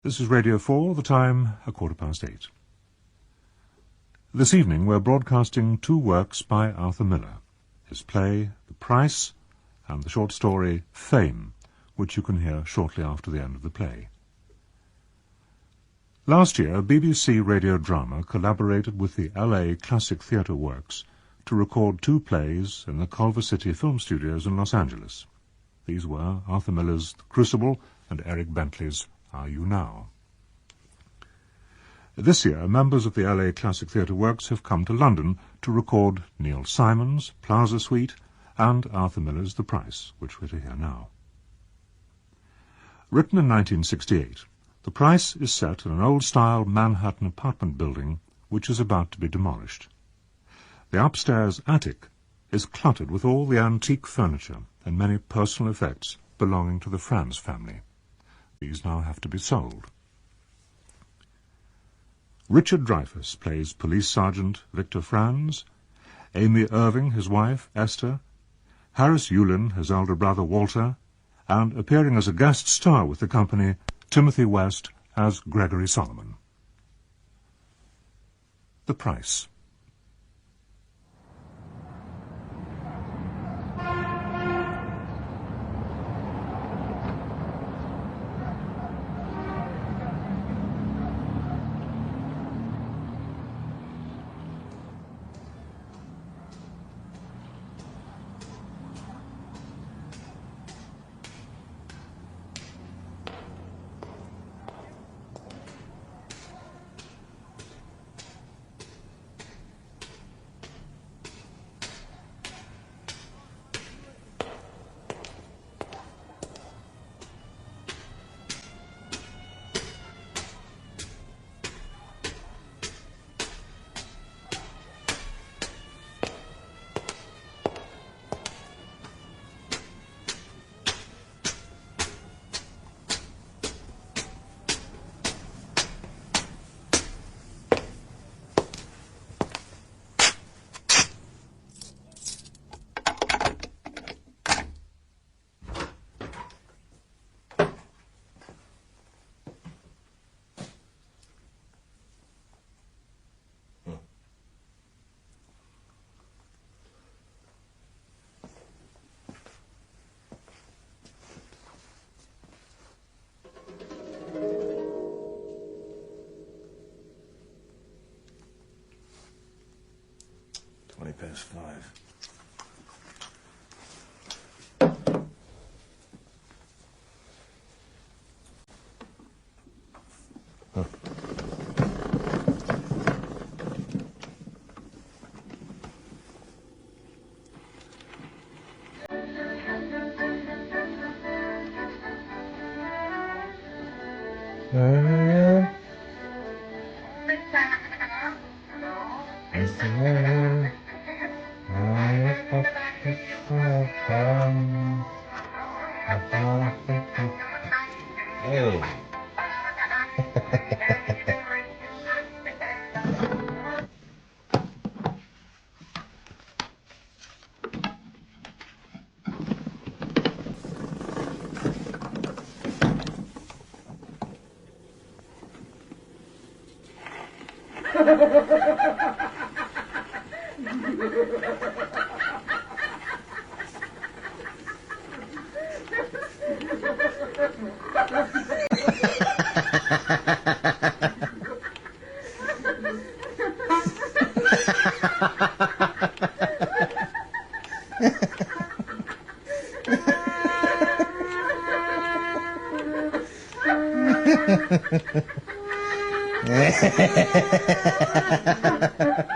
This is Radio 4, the time 8:15. This evening we're broadcasting two works by Arthur Miller, his play The Price and the short story Fame, which you can hear shortly after the end of the play. Last year, BBC Radio Drama collaborated with the LA Classic Theatre Works to record two plays in the Culver City Film Studios in Los Angeles. These were Arthur Miller's The Crucible and Eric Bentley's Are You Now? This year, members of the LA Classic Theatre Works have come to London to record Neil Simon's Plaza Suite and Arthur Miller's The Price, which we're to hear now. Written in 1968, The Price is set in an old-style Manhattan apartment building which is about to be demolished. The upstairs attic is cluttered with all the antique furniture and many personal effects belonging to the Franz family. These now have to be sold. Richard Dreyfuss plays Police Sergeant Victor Franz, Amy Irving, his wife, Esther, Harris Yulin, his elder brother, Walter, and appearing as a guest star with the company, Timothy West as Gregory Solomon. The Price. Past 5. Huh. Hey.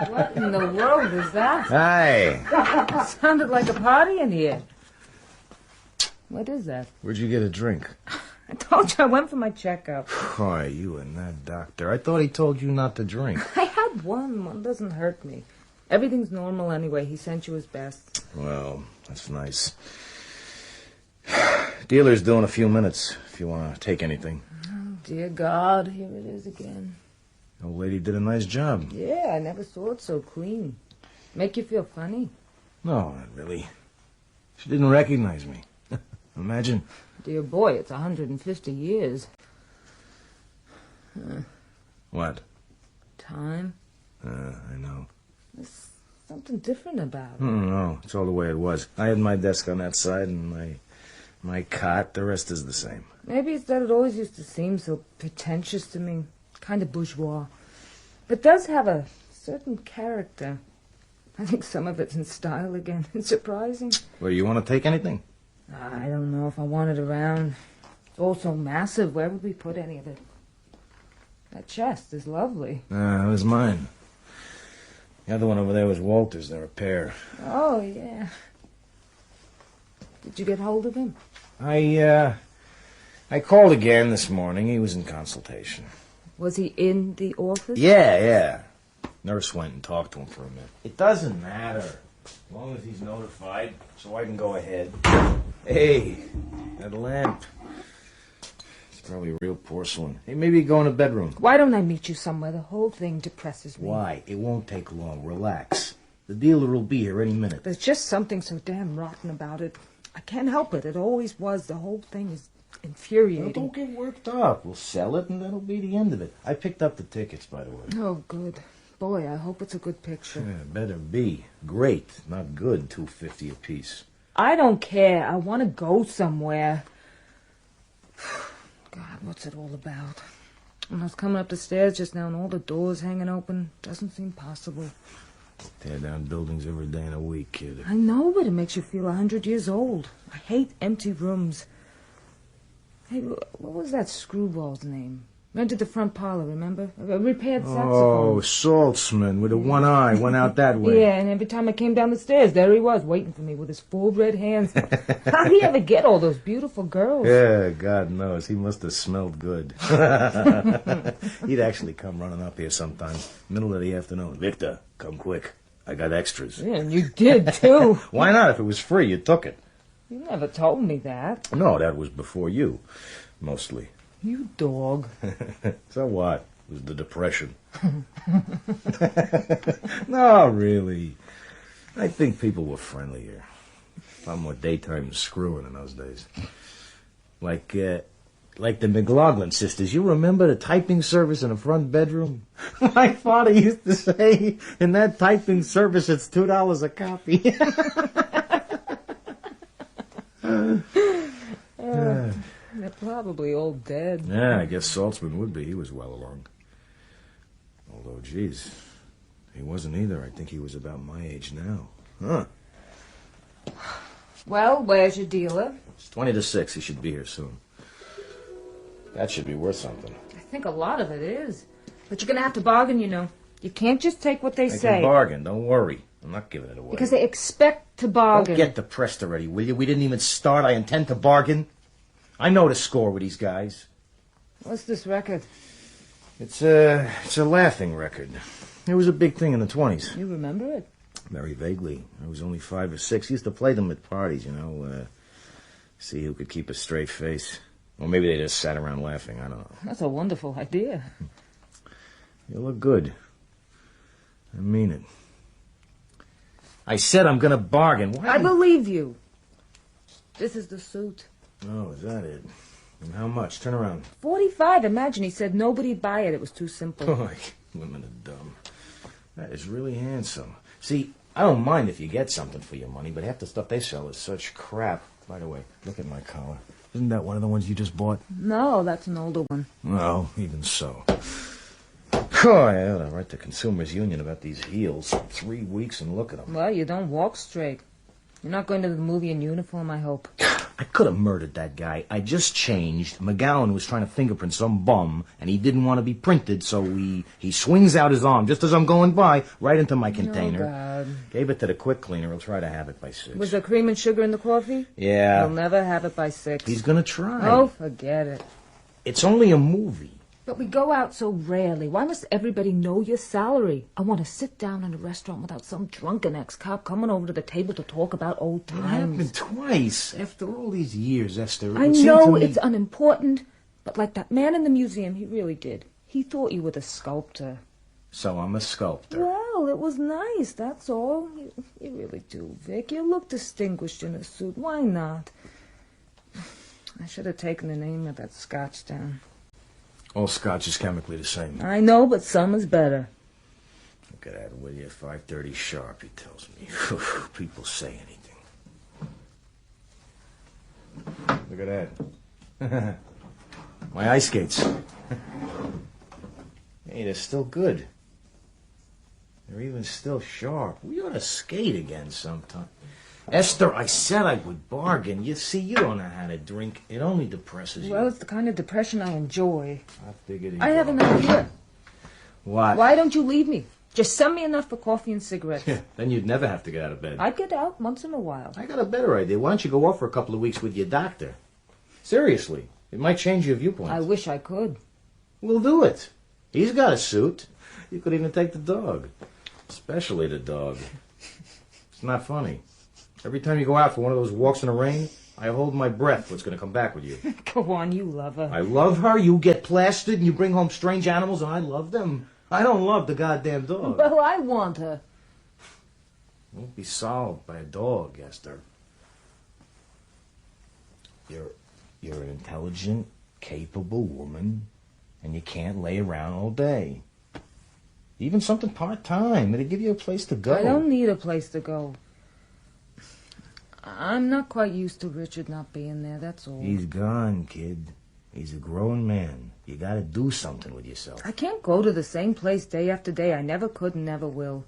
What in the world is that? Hi. It sounded like a party in here. What is that? Where'd you get a drink? I told you I went for my checkup. Why, you and that doctor. I thought he told you not to drink. I had one. One doesn't hurt me. Everything's normal anyway. He sent you his best. Well, that's nice. Dealer's due in a few minutes, if you want to take anything. Oh, dear God. Here it is again. The old lady did a nice job. Yeah, I never saw it so clean. Make you feel funny? No, not really. She didn't recognize me. Imagine. Dear boy, it's 150 years. What? Time. I know. There's something different about it. No, it's all the way it was. I had my desk on that side and my cot. The rest is the same. Maybe it's that it always used to seem so pretentious to me. Kind of bourgeois. But does have a certain character. I think some of it's in style again. It's surprising. Well, you want to take anything? I don't know if I want it around. It's all so massive. Where would we put any of it? That chest is lovely. That was mine. The other one over there was Walter's. They're a pair. Oh, yeah. Did you get hold of him? I called again this morning. He was in consultation. Was he in the office? Yeah. Nurse went and talked to him for a minute. It doesn't matter. As long as he's notified, so I can go ahead. Hey, that lamp. It's probably real porcelain. Hey, maybe go in the bedroom. Why don't I meet you somewhere? The whole thing depresses me. Why? It won't take long. Relax. The dealer will be here any minute. There's just something so damn rotten about it. I can't help it. It always was. The whole thing is infuriating. Well, don't get worked up. We'll sell it, and that'll be the end of it. I picked up the tickets, by the way. Oh, good. Boy, I hope it's a good picture. Yeah, better be. Great, not good. $2.50 a piece. I don't care. I want to go somewhere. God, what's it all about? When I was coming up the stairs just now and all the doors hanging open, doesn't seem possible. Tear down buildings every day in a week, kid. I know, but it makes you feel 100 years old. I hate empty rooms. Hey, what was that screwball's name? Rented the front parlor, remember? A repaired saxophone. Oh, Saltzman with the one eye went out that way. Yeah, and every time I came down the stairs, there he was, waiting for me with his full red hands. How'd he ever get all those beautiful girls? Yeah, God knows. He must have smelled good. He'd actually come running up here sometimes, middle of the afternoon. Victor, come quick. I got extras. Yeah, and you did, too. Why not? If it was free, you took it. You never told me that. No, that was before you, mostly. You dog. So what? It was the Depression. No, really. I think people were friendlier. A lot more daytime screwing in those days. Like the McLaughlin sisters. You remember the typing service in the front bedroom? My father used to say, in that typing service, it's $2 a copy. They're probably all dead. Yeah, I guess Saltzman would be. He was well along. Although, geez, he wasn't either. I think he was about my age now. Huh. Well, where's your dealer? It's 20 to 6. He should be here soon. That should be worth something. I think a lot of it is. But you're going to have to bargain, you know. You can't just take what they I say. can bargain. Don't worry. I'm not giving it away. Because they expect to bargain. Don't get depressed already, will you? We didn't even start. I intend to bargain. I know the score with these guys. What's this record? It's a laughing record. It was a big thing in the 20s. You remember it? Very vaguely. I was only 5 or 6. Used to play them at parties, you know. See who could keep a straight face. Or maybe they just sat around laughing. I don't know. That's a wonderful idea. You look good. I mean it. I said I'm going to bargain. Why? I believe you. This is the suit. Oh, is that it? And how much? Turn around. 45. Imagine he said nobody'd buy it. It was too simple. Boy, women are dumb. That is really handsome. See, I don't mind if you get something for your money, but half the stuff they sell is such crap. By the way, look at my collar. Isn't that one of the ones you just bought? No, that's an older one. No, even so. Oh, I ought to write the Consumers Union about these heels. 3 weeks and look at them. Well, you don't walk straight. You're not going to the movie in uniform, I hope. I could have murdered that guy. I just changed. McGowan was trying to fingerprint some bum, and he didn't want to be printed, so he swings out his arm just as I'm going by, right into my container. Oh, God. Gave it to the quick cleaner. He'll try to have it by 6. Was there cream and sugar in the coffee? Yeah. He'll never have it by 6. He's gonna try. Oh, forget it. It's only a movie. But we go out so rarely. Why must everybody know your salary? I want to sit down in a restaurant without some drunken ex-cop coming over to the table to talk about old It times. happened twice. After all these years, Esther. I it seemed know to me- it's unimportant, but like that man in the museum, he really did. He thought you were the sculptor. So I'm a sculptor. Well, it was nice, that's all. You really do, Vic. You look distinguished in a suit. Why not? I should have taken the name of that scotch down. All scotch is chemically the same. I know, but some is better. Look at that, will you? 5:30 sharp, he tells me. People say anything. Look at that. My ice skates. Hey, they're still good. They're even still sharp. We ought to skate again sometime. Esther, I said I would bargain. You see, you don't know how to drink. It only depresses you. Well, it's the kind of depression I enjoy. I figured I have an idea. What? Why don't you leave me? Just send me enough for coffee and cigarettes. Then you'd never have to get out of bed. I'd get out once in a while. I got a better idea. Why don't you go off for a couple of weeks with your doctor? Seriously. It might change your viewpoint. I wish I could. We'll do it. He's got a suit. You could even take the dog. Especially the dog. It's not funny. Every time you go out for one of those walks in the rain, I hold my breath what's going to come back with you. Go on, you love her. I love her, you get plastered, and you bring home strange animals, and I love them. I don't love the goddamn dog. Well, I want her. Won't be solved by a dog, Esther. You're an intelligent, capable woman, and you can't lay around all day. Even something part-time. It'll give you a place to go. I don't need a place to go. I'm not quite used to Richard not being there, that's all. He's gone, kid. He's a grown man. You gotta do something with yourself. I can't go to the same place day after day. I never could and never will.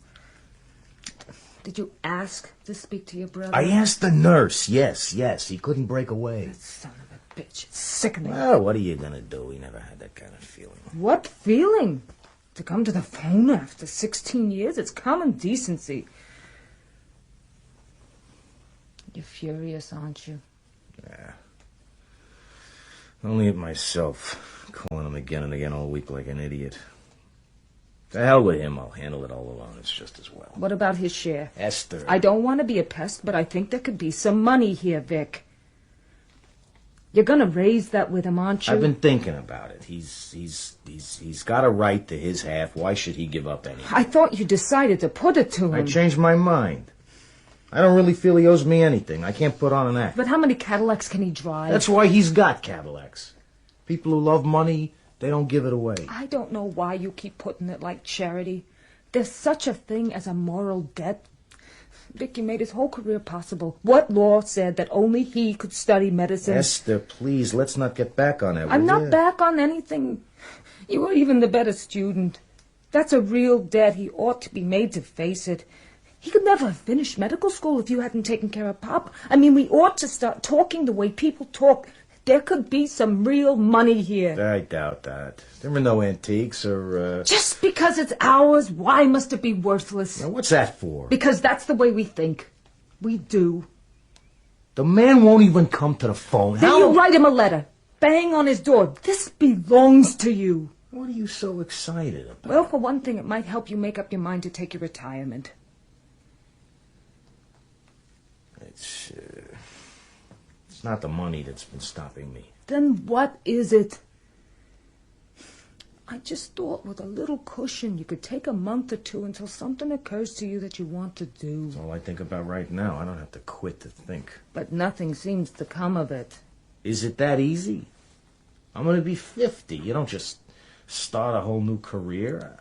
Did you ask to speak to your brother? I asked the nurse. Yes. He couldn't break away. That son of a bitch. It's sickening. Well, what are you gonna do? He never had that kind of feeling. What feeling? To come to the phone after 16 years? It's common decency. You're furious, aren't you? Yeah. Only at myself, calling him again and again all week like an idiot. To hell with him, I'll handle it all alone. It's just as well. What about his share? Esther. I don't want to be a pest, but I think there could be some money here, Vic. You're gonna raise that with him, aren't you? I've been thinking about it. He's got a right to his half. Why should he give up anything? I thought you decided to put it to him. I changed my mind. I don't really feel he owes me anything. I can't put on an act. But how many Cadillacs can he drive? That's why he's got Cadillacs. People who love money, they don't give it away. I don't know why you keep putting it like charity. There's such a thing as a moral debt. Vicky made his whole career possible. What law said that only he could study medicine? Esther, please, let's not get back on that. I'm will not ya? back on anything. You were even the better student. That's a real debt. He ought to be made to face it. He could never have finished medical school if you hadn't taken care of Pop. I mean, we ought to start talking the way people talk. There could be some real money here. I doubt that. There were no antiques or, Just because it's ours, why must it be worthless? Now, what's that for? Because that's the way we think. We do. The man won't even come to the phone. Then you write him a letter. Bang on his door. This belongs to you. What are you so excited about? Well, for one thing, it might help you make up your mind to take your retirement. It's not the money that's been stopping me. Then what is it? I just thought with a little cushion you could take a month or two until something occurs to you that you want to do. That's all I think about right now. I don't have to quit to think. But nothing seems to come of it. Is it that easy? I'm going to be 50. You don't just start a whole new career.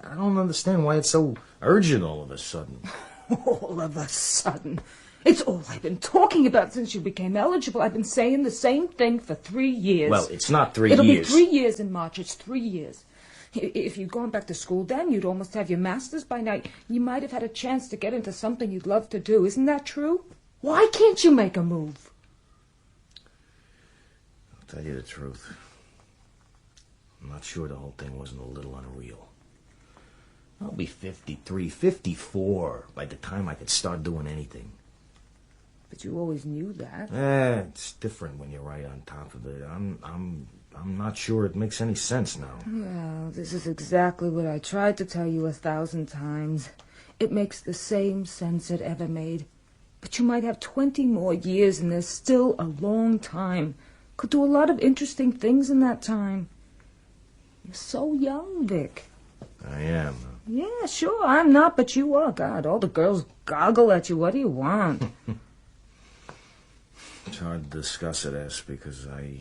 I don't understand why it's so urgent all of a sudden. All of a sudden. It's all I've been talking about since you became eligible. I've been saying the same thing for 3 years. Well, it's not 3 It'll years. It'll be 3 years in March. It's 3 years. If you'd gone back to school then, you'd almost have your master's by now. You might have had a chance to get into something you'd love to do. Isn't that true? Why can't you make a move? I'll tell you the truth. I'm not sure the whole thing wasn't a little unreal. I'll be 53, 54 by the time I could start doing anything. But you always knew that. It's different when you're right on top of it. I'm not sure it makes any sense now. Well, this is exactly what I tried to tell you 1,000 times. It makes the same sense it ever made. But you might have 20 more years, and there's still a long time. Could do a lot of interesting things in that time. You're so young, Vic. I am. Yeah, sure, I'm not, but you are. God, all the girls goggle at you. What do you want? It's hard to discuss it, S, because I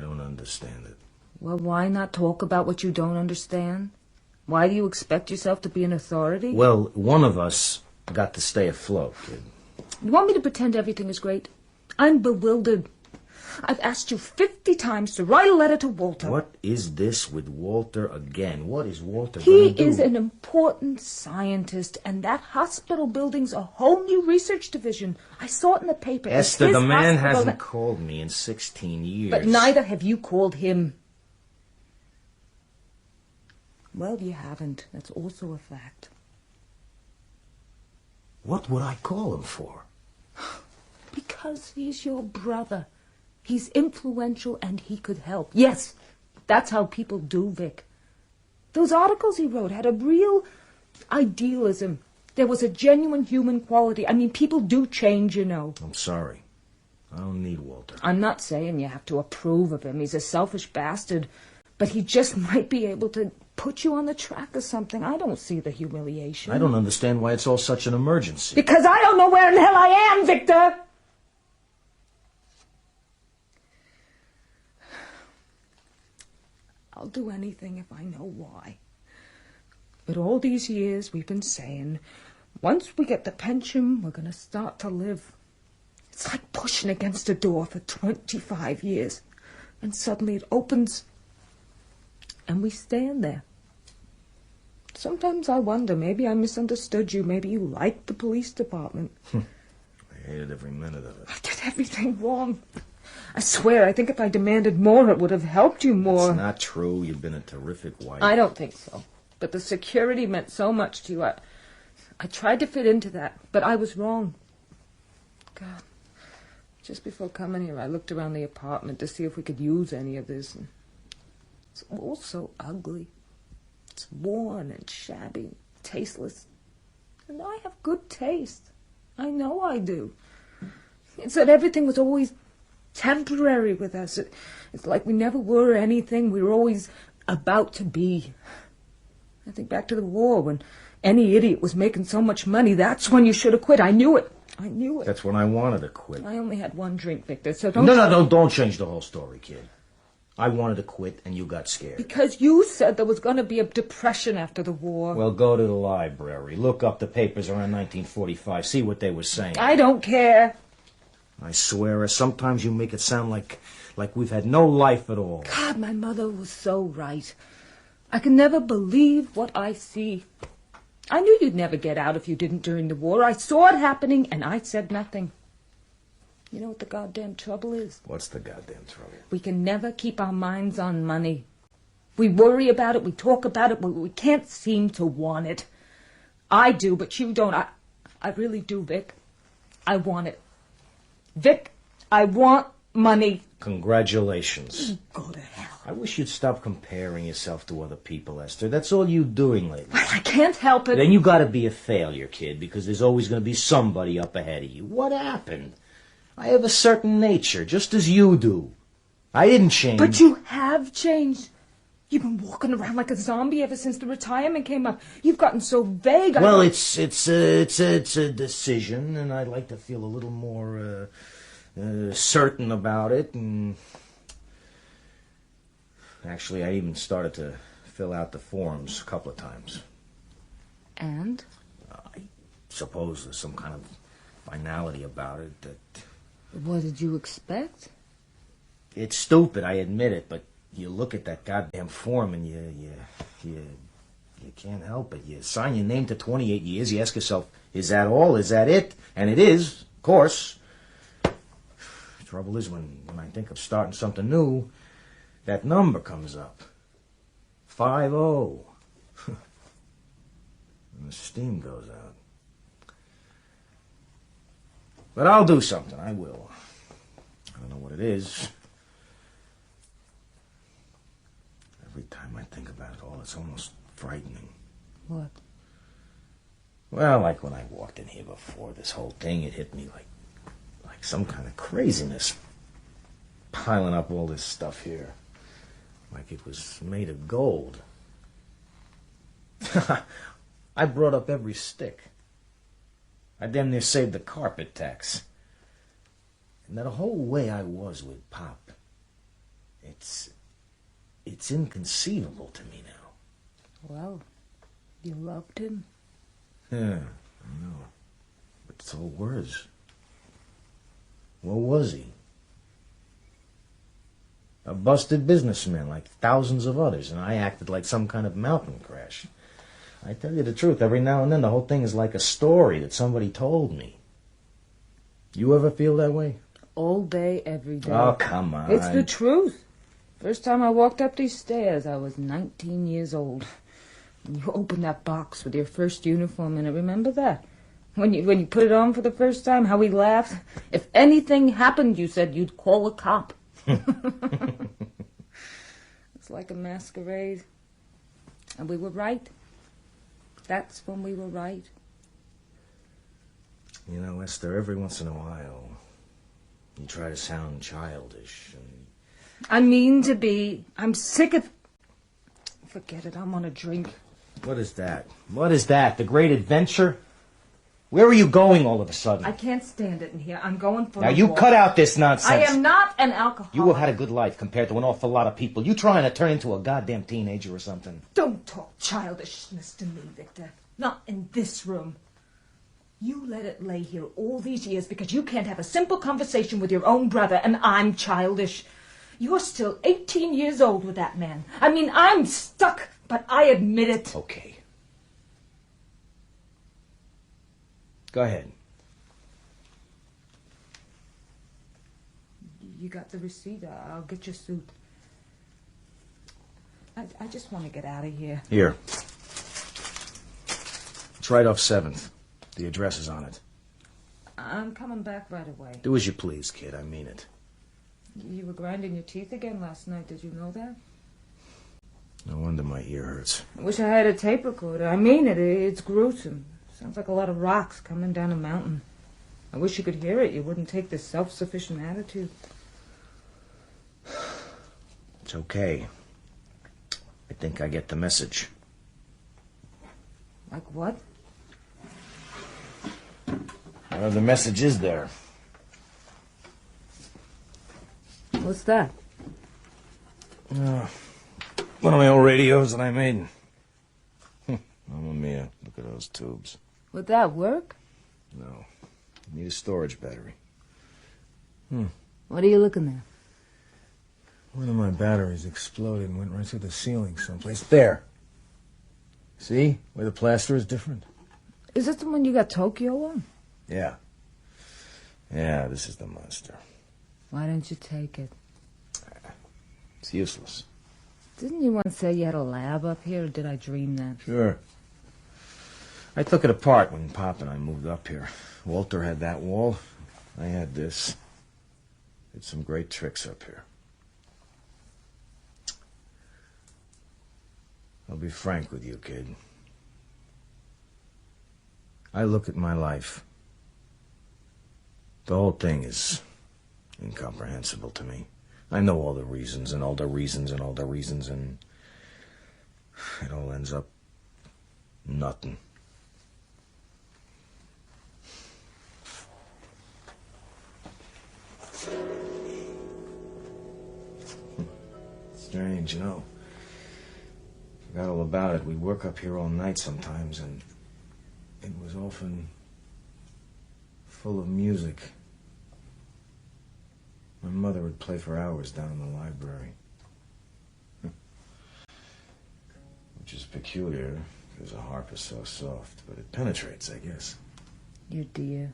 don't understand it. Well, why not talk about what you don't understand? Why do you expect yourself to be an authority? Well, one of us got to stay afloat, kid. You want me to pretend everything is great? I'm bewildered. I've asked you 50 times to write a letter to Walter. What is this with Walter again? What is Walter He going to do? is an important scientist, and that hospital building's a whole new research division. I saw it in the paper. It's Esther, his the man hospital hasn't called me in 16 years. But neither have you called him. Well, you haven't. That's also a fact. What would I call him for? Because he's your brother. He's influential and he could help. Yes, that's how people do, Vic. Those articles he wrote had a real idealism. There was a genuine human quality. I mean, people do change, you know. I'm sorry. I don't need Walter. I'm not saying you have to approve of him. He's a selfish bastard. But he just might be able to put you on the track of something. I don't see the humiliation. I don't understand why it's all such an emergency. Because I don't know where in the hell I am, Victor! I'll do anything if I know why. But all these years we've been saying, once we get the pension, we're going to start to live. It's like pushing against a door for 25 years. And suddenly it opens, and we stand there. Sometimes I wonder, maybe I misunderstood you. Maybe you liked the police department. I hated every minute of it. I did everything wrong. I swear, I think if I demanded more, it would have helped you more. It's not true. You've been a terrific wife. I don't think so. But the security meant so much to you. I tried to fit into that, but I was wrong. God. Just before coming here, I looked around the apartment to see if we could use any of this. And it's all so ugly. It's worn and shabby, tasteless. And I have good taste. I know I do. It's that everything was always temporary with us. It's like we never were anything. We were always about to be. I think back to the war when any idiot was making so much money. That's when you should have quit. I knew it. I knew it. That's when I wanted to quit. I only had one drink, Victor, so don't... Don't change the whole story, kid. I wanted to quit, and you got scared. Because you said there was going to be a depression after the war. Well, go to the library. Look up the papers around 1945. See what they were saying. I don't care. I swear, sometimes you make it sound like we've had no life at all. God, my mother was so right. I can never believe what I see. I knew you'd never get out if you didn't during the war. I saw it happening, and I said nothing. You know what the goddamn trouble is? What's the goddamn trouble? We can never keep our minds on money. We worry about it, we talk about it, but we can't seem to want it. I do, but you don't. I really do, Vic. I want it. Vic, I want money. Congratulations. Go to hell. I wish you'd stop comparing yourself to other people, Esther. That's all you're doing lately. Well, I can't help it. Then you gotta be a failure, kid, because there's always gonna be somebody up ahead of you. What happened? I have a certain nature, just as you do. I didn't change. But you have changed. You've been walking around like a zombie ever since the retirement came up. You've gotten so vague. Well, it's a decision, and I'd like to feel a little more certain about it. And actually, I even started to fill out the forms a couple of times. And? I suppose there's some kind of finality about it that... What did you expect? It's stupid, I admit it, but you look at that goddamn form and you can't help it. You sign your name to 28 years, you ask yourself, is that all? Is that it? And it is, of course. The trouble is, when I think of starting something new, that number comes up. 50. And the steam goes out. But I'll do something, I will. I don't know what it is. Every time I think about it all, it's almost frightening. What? Well, like when I walked in here before this whole thing, it hit me like some kind of craziness. Piling up all this stuff here. Like it was made of gold. I brought up every stick. I damn near saved the carpet tax. And that whole way I was with Pop, it's It's inconceivable to me now. Well, you loved him? Yeah, I know. But it's all words. What was he? A busted businessman like thousands of others, and I acted like some kind of mountain crash. I tell you the truth, every now and then the whole thing is like a story that somebody told me. You ever feel that way? All day, every day. Oh, come on. It's the truth. First time I walked up these stairs, I was 19 years old. When you opened that box with your first uniform in it, remember that? When you put it on for the first time, how we laughed? If anything happened, you said you'd call a cop. It's like a masquerade. And we were right. That's when we were right. You know, Esther, every once in a while, you try to sound childish. I mean to be. I'm sick of... Forget it, I'm on a drink. What is that? What is that? The great adventure? Where are you going all of a sudden? I can't stand it in here. I'm going for Now, a you walk. cut out this nonsense. I am not an alcoholic. You have had a good life compared to an awful lot of people. You trying to turn into a goddamn teenager or something? Don't talk childishness to me, Victor. Not in this room. You let it lay here all these years because you can't have a simple conversation with your own brother, and I'm childish. You're still 18 years old with that man. I mean, I'm stuck, but I admit it. Okay. Go ahead. You got the receipt. I'll get your suit. I just want to get out of here. Here. It's right off 7th. The address is on it. I'm coming back right away. Do as you please, kid. I mean it. You were grinding your teeth again last night. Did you know that? No wonder my ear hurts. I wish I had a tape recorder. I mean it. It's gruesome. Sounds like a lot of rocks coming down a mountain. I wish you could hear it. You wouldn't take this self-sufficient attitude. It's okay. I think I get the message. Like what? The message is there. What's that? One of my old radios that I made. Mamma mia, look at those tubes. Would that work? No. Need a storage battery. What are you looking at? One of my batteries exploded and went right through the ceiling someplace. There. See? Where the plaster is different. Is this the one you got Tokyo on? Yeah. Yeah, this is the monster. Why don't you take it? It's useless. Didn't you once say you had a lab up here, or did I dream that? Sure. I took it apart when Pop and I moved up here. Walter had that wall. I had this. Did some great tricks up here. I'll be frank with you, kid. I look at my life. The whole thing is incomprehensible to me. I know all the reasons and all the reasons and all the reasons, and it all ends up nothing. Strange, you know. Forgot all about it. We'd work up here all night sometimes, and it was often full of music. My mother would play for hours down in the library. Which is peculiar, because a harp is so soft, but it penetrates, I guess. You dear.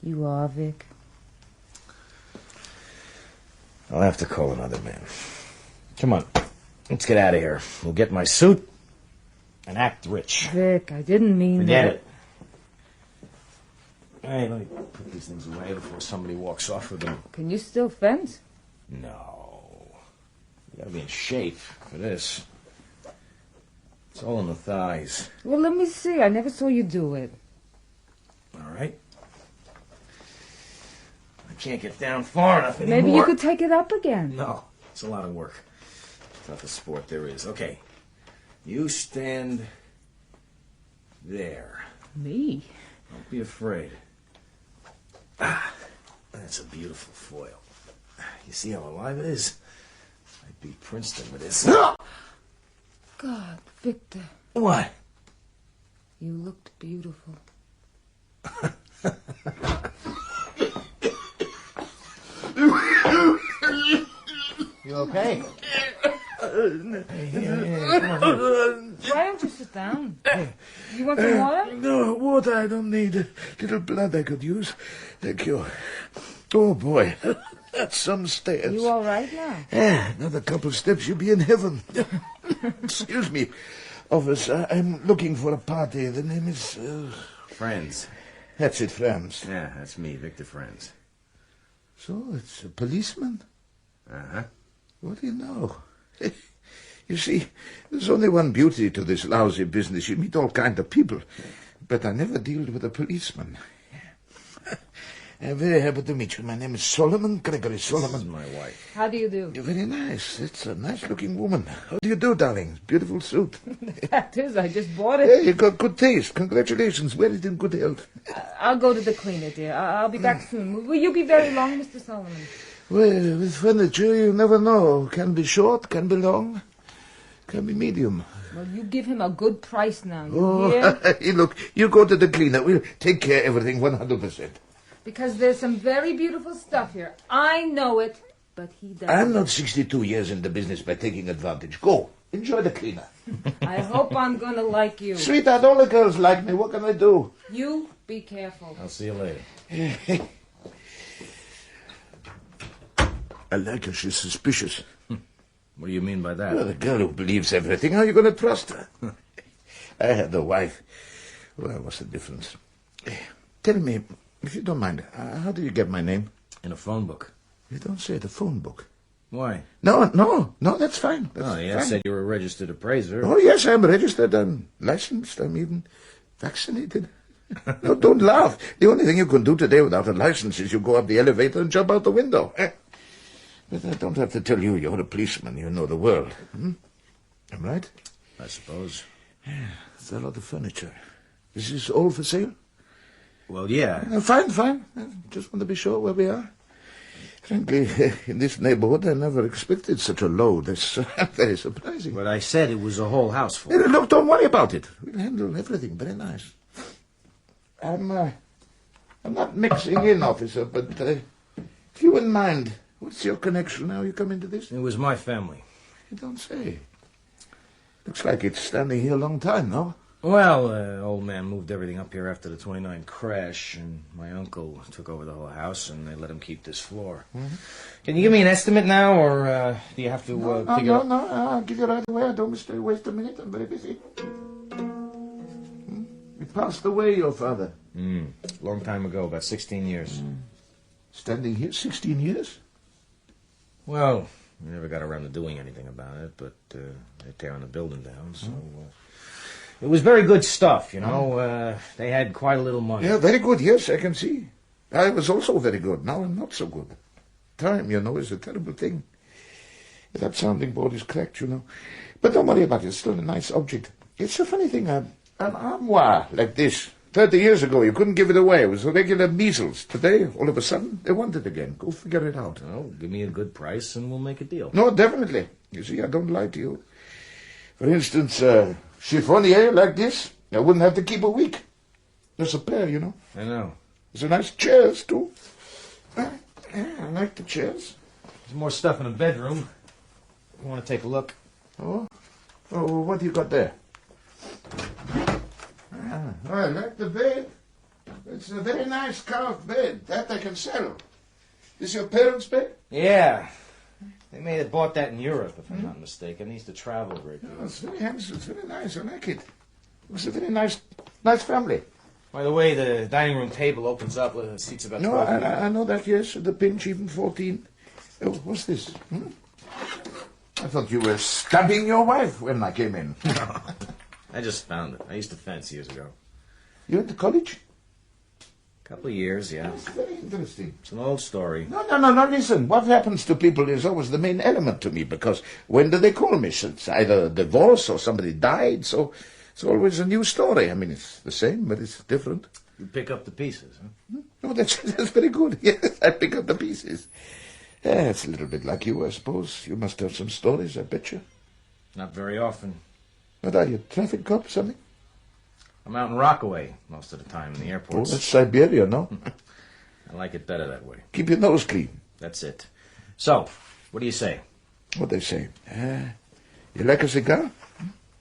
You are, Vic. I'll have to call another man. Come on, let's get out of here. We'll get my suit and act rich. Vic, I didn't mean Forget that. it. Hey, let me put these things away before somebody walks off with them. Can you still fence? No. You gotta be in shape for this. It's all in the thighs. Well, let me see. I never saw you do it. All right. I can't get down far enough anymore. Maybe you could take it up again. No, it's a lot of work. Toughest sport there is. Okay. You stand there. Me? Don't be afraid. Ah, that's a beautiful foil. You see how alive it is? I'd beat Princeton with this. God, Victor, What? you looked beautiful. You okay? Why don't you sit down? You want some water? No, water I don't need. A little blood I could use. Thank you. Oh, boy. That's some stairs. You all right now? Yeah, another couple steps, you'll be in heaven. Excuse me, officer. I'm looking for a party. The name is... Friends. That's it, Franz. Yeah, that's me, Victor Friends. So, it's a policeman? Uh-huh. What do you know? You see, there's only one beauty to this lousy business. You meet all kind of people. But I never dealt with a policeman. I'm very happy to meet you. My name is Solomon, Gregory Solomon. This is my wife. How do you do? You're very nice. It's a nice-looking woman. How do you do, darling? Beautiful suit. The fact is, I just bought it. Yeah, you got good taste. Congratulations. Wear it in good health. I'll go to the cleaner, dear. I'll be back soon. Will you be very long, Mr. Solomon? Well, with furniture, you never know. Can be short, can be long, can be medium. Well, you give him a good price now, you Oh, hear? look, you go to the cleaner. We'll take care of everything 100%. Because there's some very beautiful stuff here. I know it, but he doesn't. I'm not 62 years in the business by taking advantage. Go. Enjoy the cleaner. I hope I'm going to like you. Sweetheart, all the girls like me. What can I do? You be careful. I'll see you later. I like her. She's suspicious. What do you mean by that? Well, the girl who believes everything. How are you going to trust her? I had a wife. Well, what's the difference? Tell me, if you don't mind, how do you get my name? In a phone book. You don't say the phone book. Why? No, that's fine. That's Oh, yeah, I fine. said you were a registered appraiser. Oh, yes, I'm registered. I'm licensed. I'm even vaccinated. No, don't laugh. The only thing you can do today without a license is you go up the elevator and jump out the window. But I don't have to tell you you're a policeman. You know the world. Hmm? I'm right? I suppose. It's a lot of furniture. Is this all for sale? Well, yeah. Fine. I just want to be sure where we are. Frankly, in this neighborhood, I never expected such a load. That's very surprising. But I said it was a whole house full. Hey, look, don't worry about it. We'll handle everything very nice. I'm not mixing in, officer, but if you wouldn't mind, what's your connection now you come into this? It was my family. You don't say. Looks like it's standing here a long time, no? Well, old man moved everything up here after the 29 crash, and my uncle took over the whole house, and they let him keep this floor. Mm-hmm. Can you give me an estimate now, or do you have to figure out... No, I'll give you right away. I don't waste a minute. I'm very busy. He passed away, your father. Long time ago, about 16 years. Standing here 16 years? Well, we never got around to doing anything about it, but they're tearing the building down, so... It was very good stuff, you know. They had quite a little money. Yeah, very good, yes, I can see. I was also very good. Now I'm not so good. Time, you know, is a terrible thing. That sounding board is cracked, you know. But don't worry about it. It's still a nice object. It's a funny thing. An armoire like this. 30 years ago, you couldn't give it away. It was a regular measles. Today, all of a sudden, they want it again. Go figure it out. Well, give me a good price and we'll make a deal. No, definitely. You see, I don't lie to you. For instance, chiffonier like this, I wouldn't have to keep a week. There's a pair, you know. I know. There's a nice chairs, too. Yeah, I like the chairs. There's more stuff in the bedroom. You want to take a look? Oh, what do you got there? I like the bed. It's a very nice carved bed. That I can sell. This your parents' bed? Yeah. They may have bought that in Europe, if I'm not mistaken. They used to travel a great deal. Oh, it's very handsome. It's very nice. I like it. It was a very nice family. By the way, the dining room table opens up. Seats about 12 No, people. I know that, yes. The pinch, even 14. Oh, what's this? I thought you were stabbing your wife when I came in. I just found it. I used to fence years ago. You went to college? Couple of years, yeah. That's very interesting. It's an old story. No, listen. What happens to people is always the main element to me, because when do they call me? It's either a divorce or somebody died, so it's always a new story. I mean, it's the same, but it's different. You pick up the pieces, huh? No, that's very good. Yes, I pick up the pieces. Yeah, it's a little bit like you, I suppose. You must have some stories, I bet you. Not very often. What are you, traffic cop, something? I'm out in Rockaway most of the time in the Oh, airports. that's Siberia, no? I like it better that way. Keep your nose clean. That's it. So, what do you say? What they say? You like a cigar?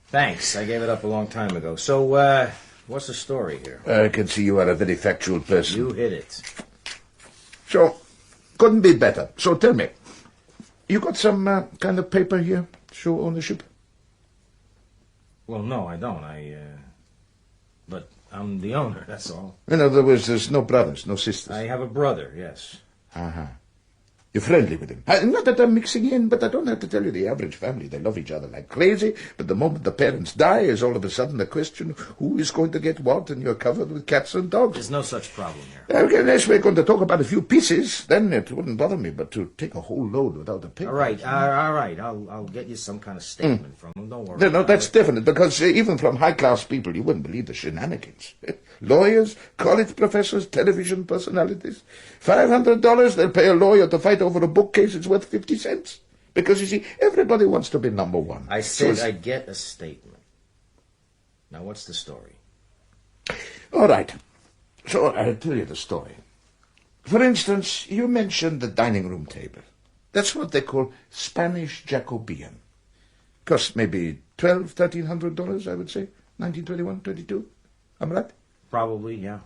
Thanks. I gave it up a long time ago. So, what's the story here? I can see you are a very factual person. You hit it. So, couldn't be better. So tell me, you got some kind of paper here? Show ownership? Well, no, I don't. But I'm the owner, that's all. In other words, there's no brothers, no sisters. I have a brother, yes. Uh-huh. You're friendly with him. Not that I'm mixing in, but I don't have to tell you the average family. They love each other like crazy, but the moment the parents die is all of a sudden the question, who is going to get what, and you're covered with cats and dogs. There's no such problem here. Okay, unless we're going to talk about a few pieces, then it wouldn't bother me, but to take a whole load without a paper... All right. I'll get you some kind of statement from him. Don't worry. No, that's definite, because even from high-class people, you wouldn't believe the shenanigans. Lawyers, college professors, television personalities. $500, they'll pay a lawyer to fight over a bookcase it's worth 50 cents. Because, you see, everybody wants to be number one. I said I'd get a statement. Now, what's the story? All right. So I'll tell you the story. For instance, you mentioned the dining room table. That's what they call Spanish Jacobean. Cost maybe $1,200, $1,300, I would say. 1921, 22. Am I right? Probably, yeah.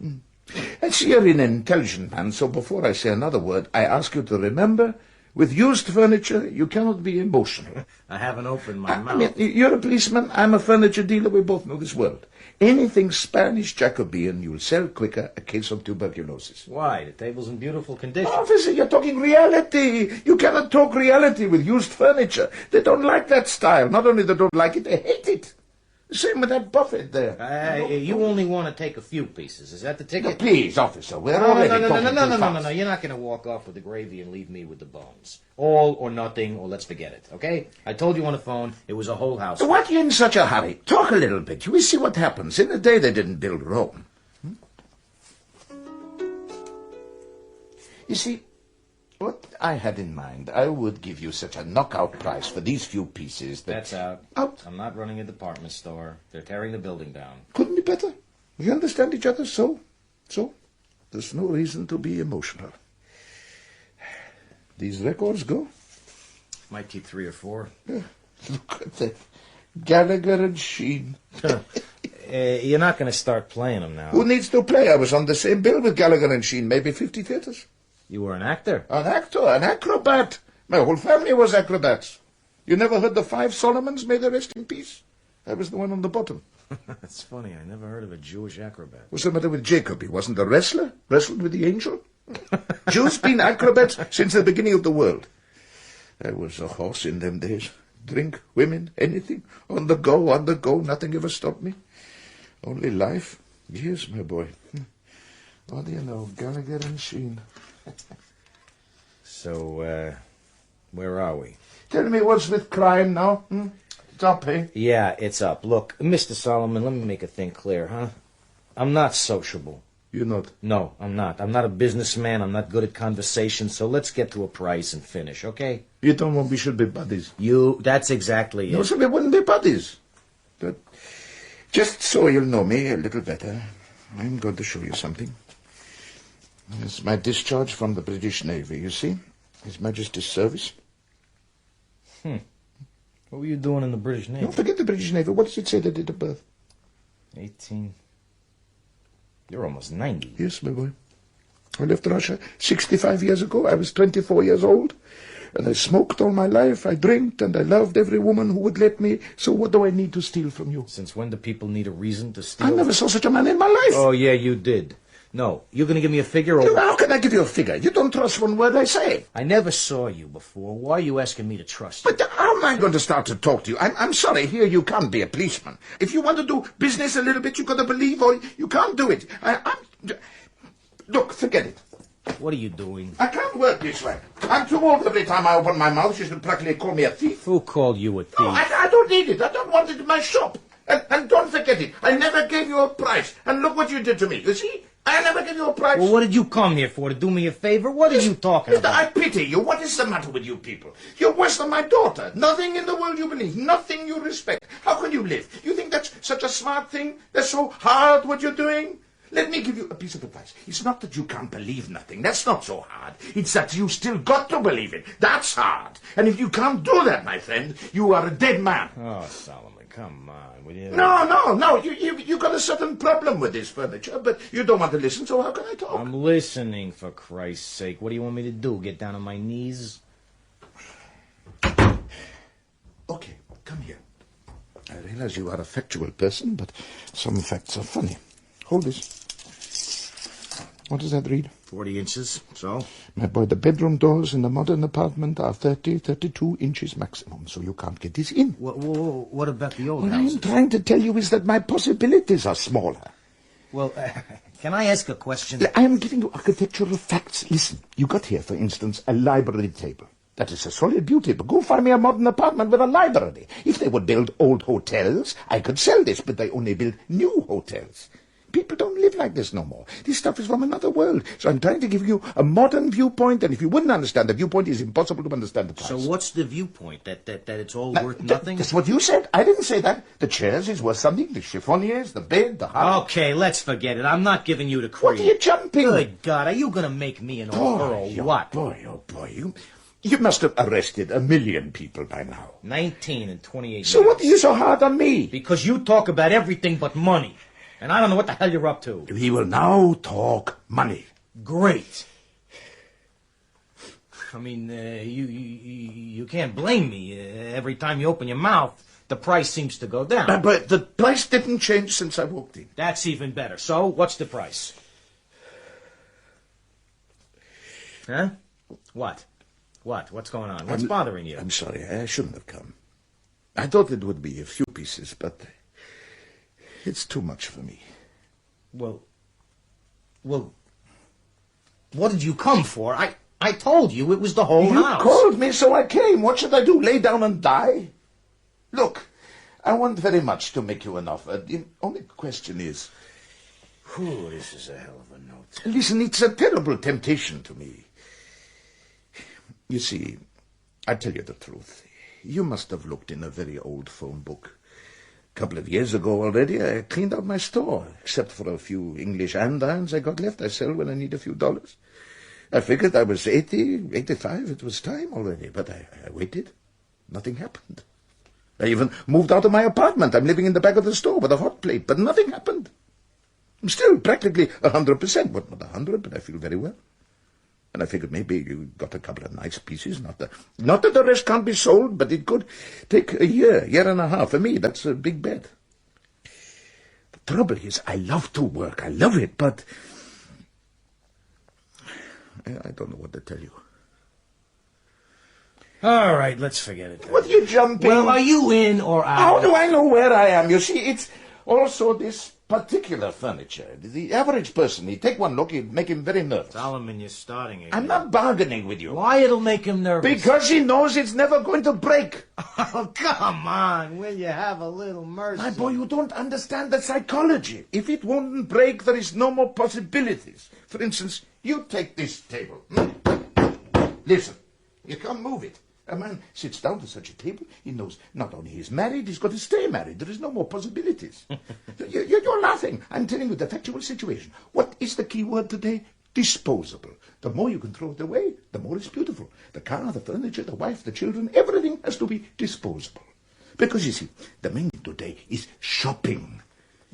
And see, you're an intelligent man, so before I say another word, I ask you to remember, with used furniture, you cannot be emotional. I haven't opened my mouth. I mean, you're a policeman, I'm a furniture dealer, we both know this world. Anything Spanish Jacobean, you'll sell quicker a case of tuberculosis. Why? The table's in beautiful condition. Officer, you're talking reality. You cannot talk reality with used furniture. They don't like that style. Not only they don't like it, they hate it. Same with that buffet there. You only want to take a few pieces. Is that the ticket? No, please, officer, we're already talking too fast. No. You're not going to walk off with the gravy and leave me with the bones. All or nothing, or let's forget it, okay? I told you on the phone, it was a whole house. What are you in such a hurry? Talk a little bit. You will see what happens. In the day, they didn't build Rome. You see, what I had in mind, I would give you such a knockout price for these few pieces that... That's out. Out? I'm not running a department store. They're tearing the building down. Couldn't be better. We understand each other, so there's no reason to be emotional. These records go. Might keep 3 or 4. Look at that. Gallagher and Sheen. You're not going to start playing them now. Who needs to play? I was on the same bill with Gallagher and Sheen, maybe 50 theaters. You were an actor. An actor, an acrobat. My whole family was acrobats. You never heard the 5 Solomons, may they rest in peace? I was the one on the bottom. That's funny. I never heard of a Jewish acrobat. What's the matter with Jacob? He wasn't a wrestler? Wrestled with the angel? Jews been acrobats since the beginning of the world. I was a horse in them days. Drink, women, anything. On the go, nothing ever stopped me. Only life. Yes, my boy. What do you know, Gallagher and Sheen. So, where are we? Tell me what's with crime now, It's up, eh? Yeah, it's up. Look, Mr. Solomon, let me make a thing clear, huh? I'm not sociable. You're not? No, I'm not. I'm not a businessman. I'm not good at conversation, so let's get to a price and finish, okay? You don't want we should be buddies? That's exactly No, it. so we wouldn't be buddies. But just so you'll know me a little better, I'm going to show you something. It's my discharge from the British Navy, you see? His Majesty's service. What were you doing in the British Navy? Don't forget the British Navy. What does it say the date of birth? 18. You're almost 90. Yes, my boy. I left Russia 65 years ago. I was 24 years old. And I smoked all my life. I drank and I loved every woman who would let me. So what do I need to steal from you? Since when do people need a reason to steal? I never saw such a man in my life. Oh, yeah, you did. No, you're going to give me a figure or... How can I give you a figure? You don't trust one word I say. I never saw you before. Why are you asking me to trust you? But how am I going to start to talk to you? I'm sorry, here you can't be a policeman. If you want to do business a little bit, you've got to believe, or you can't do it. Look, forget it. What are you doing? I can't work this way. I'm too old every time I open my mouth. You should practically call me a thief. Who called you a thief? No, I don't need it. I don't want it in my shop. And don't forget it. I never gave you a price. And look what you did to me. You see? I never give you a price. Well, what did you come here for? To do me a favor? What are you talking Mister, I about? pity you. What is the matter with you people? You're worse than my daughter. Nothing in the world you believe. Nothing you respect. How can you live? You think that's such a smart thing? That's so hard what you're doing? Let me give you a piece of advice. It's not that you can't believe nothing. That's not so hard. It's that you still got to believe it. That's hard. And if you can't do that, my friend, you are a dead man. Oh, Solomon, come on. Will you... No. You got a certain problem with this furniture, but you don't want to listen, so how can I talk? I'm listening, for Christ's sake. What do you want me to do? Get down on my knees? Okay, come here. I realize you are a factual person, but some facts are funny. Hold this. What does that read? 40 inches, so? My boy, the bedroom doors in the modern apartment are 32 inches maximum, so you can't get this in. What about the old What houses? I'm trying to tell you is that my possibilities are smaller. Well, can I ask a question? I am giving you architectural facts. Listen, you got here, for instance, a library table. That is a solid beauty, but go find me a modern apartment with a library. If they would build old hotels, I could sell this, but they only build new hotels. People don't live like this no more. This stuff is from another world. So I'm trying to give you a modern viewpoint, and if you wouldn't understand the viewpoint, it's impossible to understand the price. So what's the viewpoint? That it's all worth nothing? That's what you said. I didn't say that. The chairs is worth something, the chiffoniers, the bed, the house. Okay, let's forget it. I'm not giving you the What credit. are you jumping? Good God, are you going to make me an offer or what? Oh, boy, you must have arrested 1 million people by now. 19 and 28 So years. what are you so hard on me? Because you talk about everything but money. And I don't know what the hell you're up to. We will now talk money. Great. I mean, you can't blame me. Every time you open your mouth, the price seems to go down. But the price didn't change since I walked in. That's even better. So, what's the price? Huh? What? What's going on? What's bothering you? I'm sorry, I shouldn't have come. I thought it would be a few pieces, but it's too much for me. Well, what did you come for? I told you it was the whole house. You called me, so I came. What should I do, lay down and die? Look, I want very much to make you an offer. The only question is... Whew, this is a hell of a note. Listen, it's a terrible temptation to me. You see, I tell you the truth. You must have looked in a very old phone book. A couple of years ago already, I cleaned out my store. Except for a few English andirons I got left, I sell when I need a few dollars. I figured I was 80, 85. It was time already, but I waited. Nothing happened. I even moved out of my apartment. I'm living in the back of the store with a hot plate, but nothing happened. I'm still practically 100%. Well, not 100, but I feel very well. And I figured maybe you got a couple of nice pieces. Not that the rest can't be sold, but it could take a year and a half. For me, that's a big bet. The trouble is, I love to work. I love it, but I don't know what to tell you. All right, let's forget it then. What are you jumping? Well, are you in or out? How do I know where I am? You see, it's also this particular furniture. The average person, he'd take one look, it'd make him very nervous. Solomon, you're starting again. I'm not bargaining with you. Why it'll make him nervous? Because he knows it's never going to break. Oh, come on. Will you have a little mercy? My boy, you don't understand the psychology. If it won't break, there is no more possibilities. For instance, you take this table. Listen, you can't move it. A man sits down to such a table, he knows not only he's married, he's got to stay married. There is no more possibilities. You're laughing. I'm telling you the factual situation. What is the key word today? Disposable. The more you can throw it away, the more it's beautiful. The car, the furniture, the wife, the children, everything has to be disposable. Because, you see, the main thing today is shopping.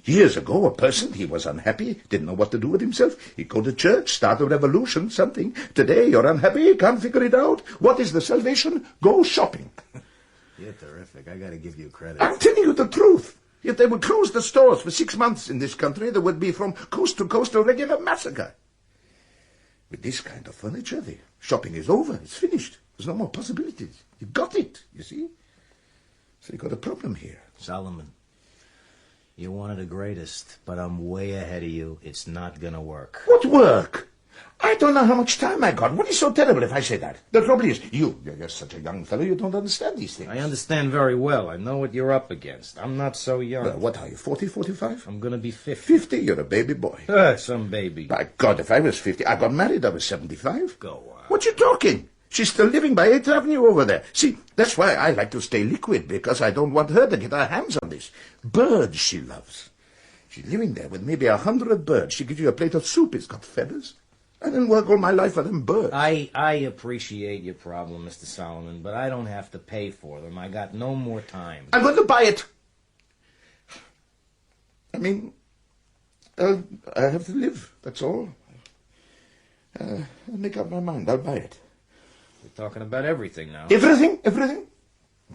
Years ago, a person, he was unhappy, didn't know what to do with himself. He'd go to church, start a revolution, something. Today, you're unhappy, can't figure it out. What is the salvation? Go shopping. You're terrific. I gotta give you credit. I'm telling you the truth. If they would close the stores for 6 months in this country, there would be from coast to coast a regular massacre. With this kind of furniture, the shopping is over. It's finished. There's no more possibilities. You got it, you see? So you got a problem here. Solomon, you're one of the greatest, but I'm way ahead of you. It's not gonna work. What work? I don't know how much time I got. What is so terrible if I say that? The trouble is, you're such a young fellow, you don't understand these things. I understand very well. I know what you're up against. I'm not so young. Well, what are you, 40, 45? I'm going to be 50. 50? You're a baby boy. Some baby. By God, if I was 50, I got married, I was 75. Go on. What you talking? She's still living by 8th Avenue over there. See, that's why I like to stay liquid, because I don't want her to get her hands on this. Birds she loves. She's living there with maybe 100 birds. She gives you a plate of soup, it's got feathers. I didn't work all my life for them birds. I appreciate your problem, Mr. Solomon, but I don't have to pay for them. I got no more time. I'm going to buy it. I mean, I have to live, that's all. I'll make up my mind, I'll buy it. We're talking about everything now. Everything?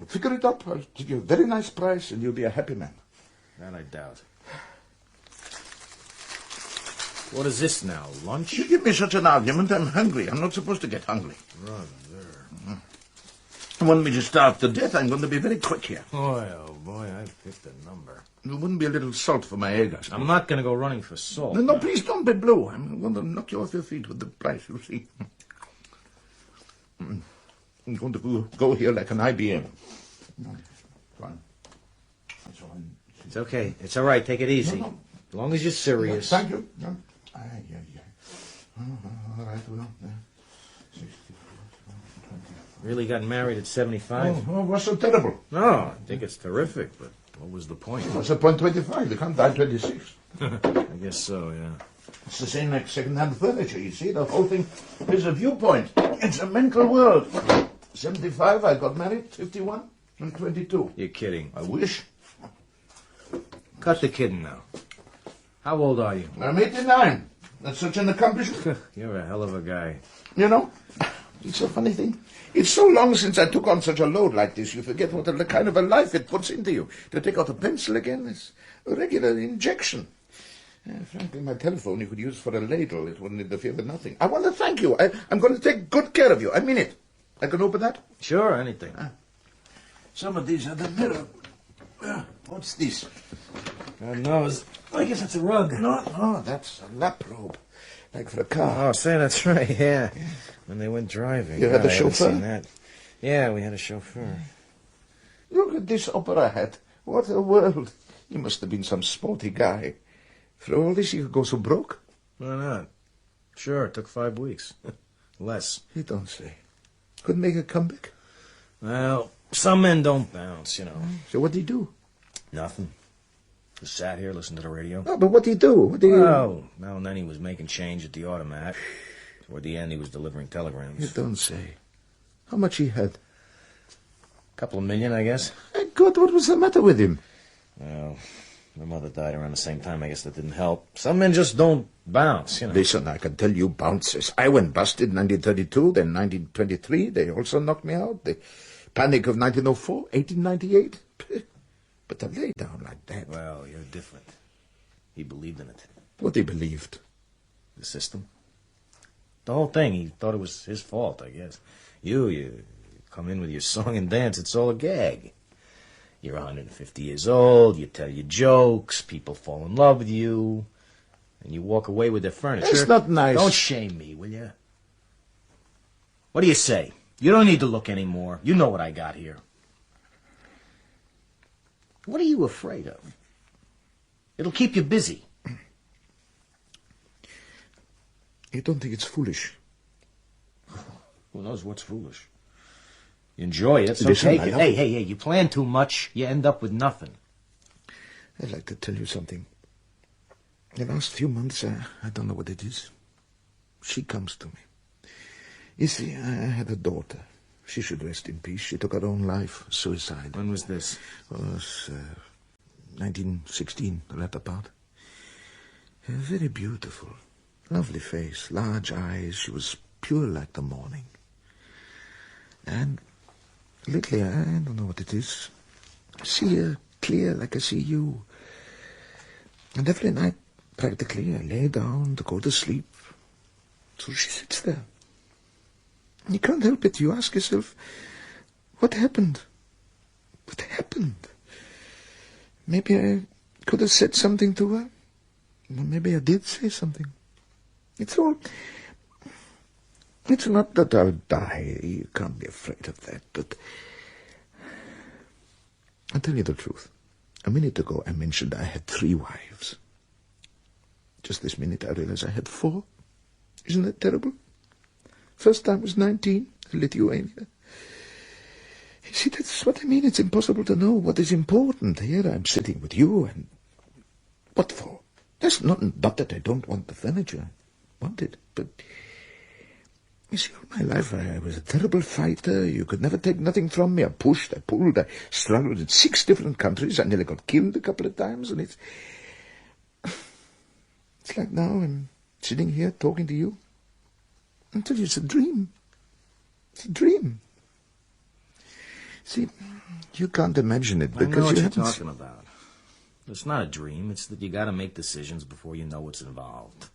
Figure it up, I'll give you a very nice price and you'll be a happy man. That I doubt. What is this now, lunch? You give me such an argument, I'm hungry. I'm not supposed to get hungry. Rather. You want me to starve to death? I'm going to be very quick here. Boy, oh boy, I've picked a number. There wouldn't be a little salt for my eggs. I'm not going to go running for salt. No, please don't be blue. I'm going to knock you off your feet with the price, you see. I'm going to go here like an IBM. Fine. It's okay. It's all right. Take it easy. No. As long as you're serious. Thank you. No. All right, well. 60, 20. Really got married at 75? Oh, what's so terrible? No, I think it's terrific, but what was the point? What's the point 25? You can't die 26. I guess so, yeah. It's the same like second-hand furniture, you see. The whole thing is a viewpoint. It's a mental world. 75, I got married. 51, I'm 22. You're kidding. I wish. Cut the kidding now. How old are you? I'm 89. That's such an accomplishment. You're a hell of a guy. You know, it's a funny thing. It's so long since I took on such a load like this, you forget what a kind of a life it puts into you. To take out a pencil again is a regular injection. Frankly, my telephone you could use for a ladle. It wouldn't interfere with nothing. I want to thank you. I'm going to take good care of you. I mean it. I can open that? Sure, anything. Some of these are the mirror. What's this? God knows. I guess it's a rug. No, that's a lap robe. Like for a car. Oh, say, that's right, yeah. When they went driving. You had a I haven't chauffeur? seen that. Yeah, we had a chauffeur. Look at this opera hat. What a world. You must have been some sporty guy. For all this, you could go so broke? Why not? Sure, it took 5 weeks. Less. You don't say. Couldn't make a comeback? Well, some men don't bounce, you know. So what do you do? Nothing. Just sat here, listened to the radio. Oh, but what do you do? What do you... Oh, now and then he was making change at the automat. Toward the end, he was delivering telegrams. You don't say. How much he had? $2 million, I guess. My God, what was the matter with him? Well, my mother died around the same time. I guess that didn't help. Some men just don't bounce, you know. Listen, I can tell you bounces. I went busted in 1932, then 1923. They also knocked me out. The panic of 1904, 1898. But to lay down like that... Well, you're different. He believed in it. What he believed? The system. The whole thing. He thought it was his fault, I guess. You come in with your song and dance. It's all a gag. You're 150 years old. You tell your jokes. People fall in love with you. And you walk away with their furniture. It's not nice. Don't shame me, will you? What do you say? You don't need to look anymore. You know what I got here. What are you afraid of? It'll keep you busy. You don't think it's foolish? Who knows what's foolish? You enjoy it, so Listen, take I it. love Hey, you plan too much, you end up with nothing. I'd like to tell you something. The last few months, I don't know what it is. She comes to me. You see, I had a daughter. She should rest in peace. She took her own life, suicide. When was this? It was 1916, the latter part. Very beautiful. Lovely face, large eyes. She was pure like the morning. And lately, I don't know what it is. I see her clear like I see you. And every night, practically, I lay down to go to sleep. So she sits there. You can't help it. You ask yourself, what happened? What happened? Maybe I could have said something to her. Or maybe I did say something. It's all It's not that I'll die. You can't be afraid of that, but I'll tell you the truth. A minute ago I mentioned I had 3 wives. Just this minute I realize I had 4. Isn't that terrible? First time was 19, Lithuania. You see, that's what I mean. It's impossible to know what is important. Here I'm sitting with you, and what for? There's not that I don't want the furniture. I want it, but you see, all my life I was a terrible fighter. You could never take nothing from me. I pushed, I pulled, I struggled in 6 different countries. I nearly got killed a couple of times, and it's like now I'm sitting here talking to you. I tell you, it's a dream. It's a dream. See, you can't imagine it because I know what you you're haven't talking about. It's not a dream. It's that you got to make decisions before you know what's involved.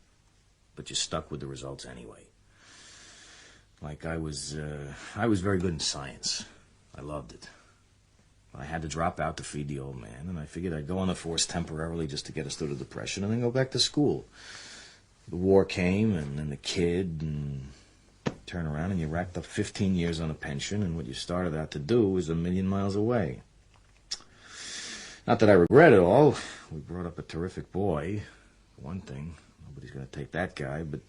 But you're stuck with the results anyway. Like I was very good in science. I loved it. I had to drop out to feed the old man, and I figured I'd go on the force temporarily just to get us through the Depression and then go back to school. The war came, and then the kid, and turn around and you racked up 15 years on a pension, and what you started out to do was a million miles away. Not that I regret it all. We brought up a terrific boy, for one thing. Nobody's going to take that guy, but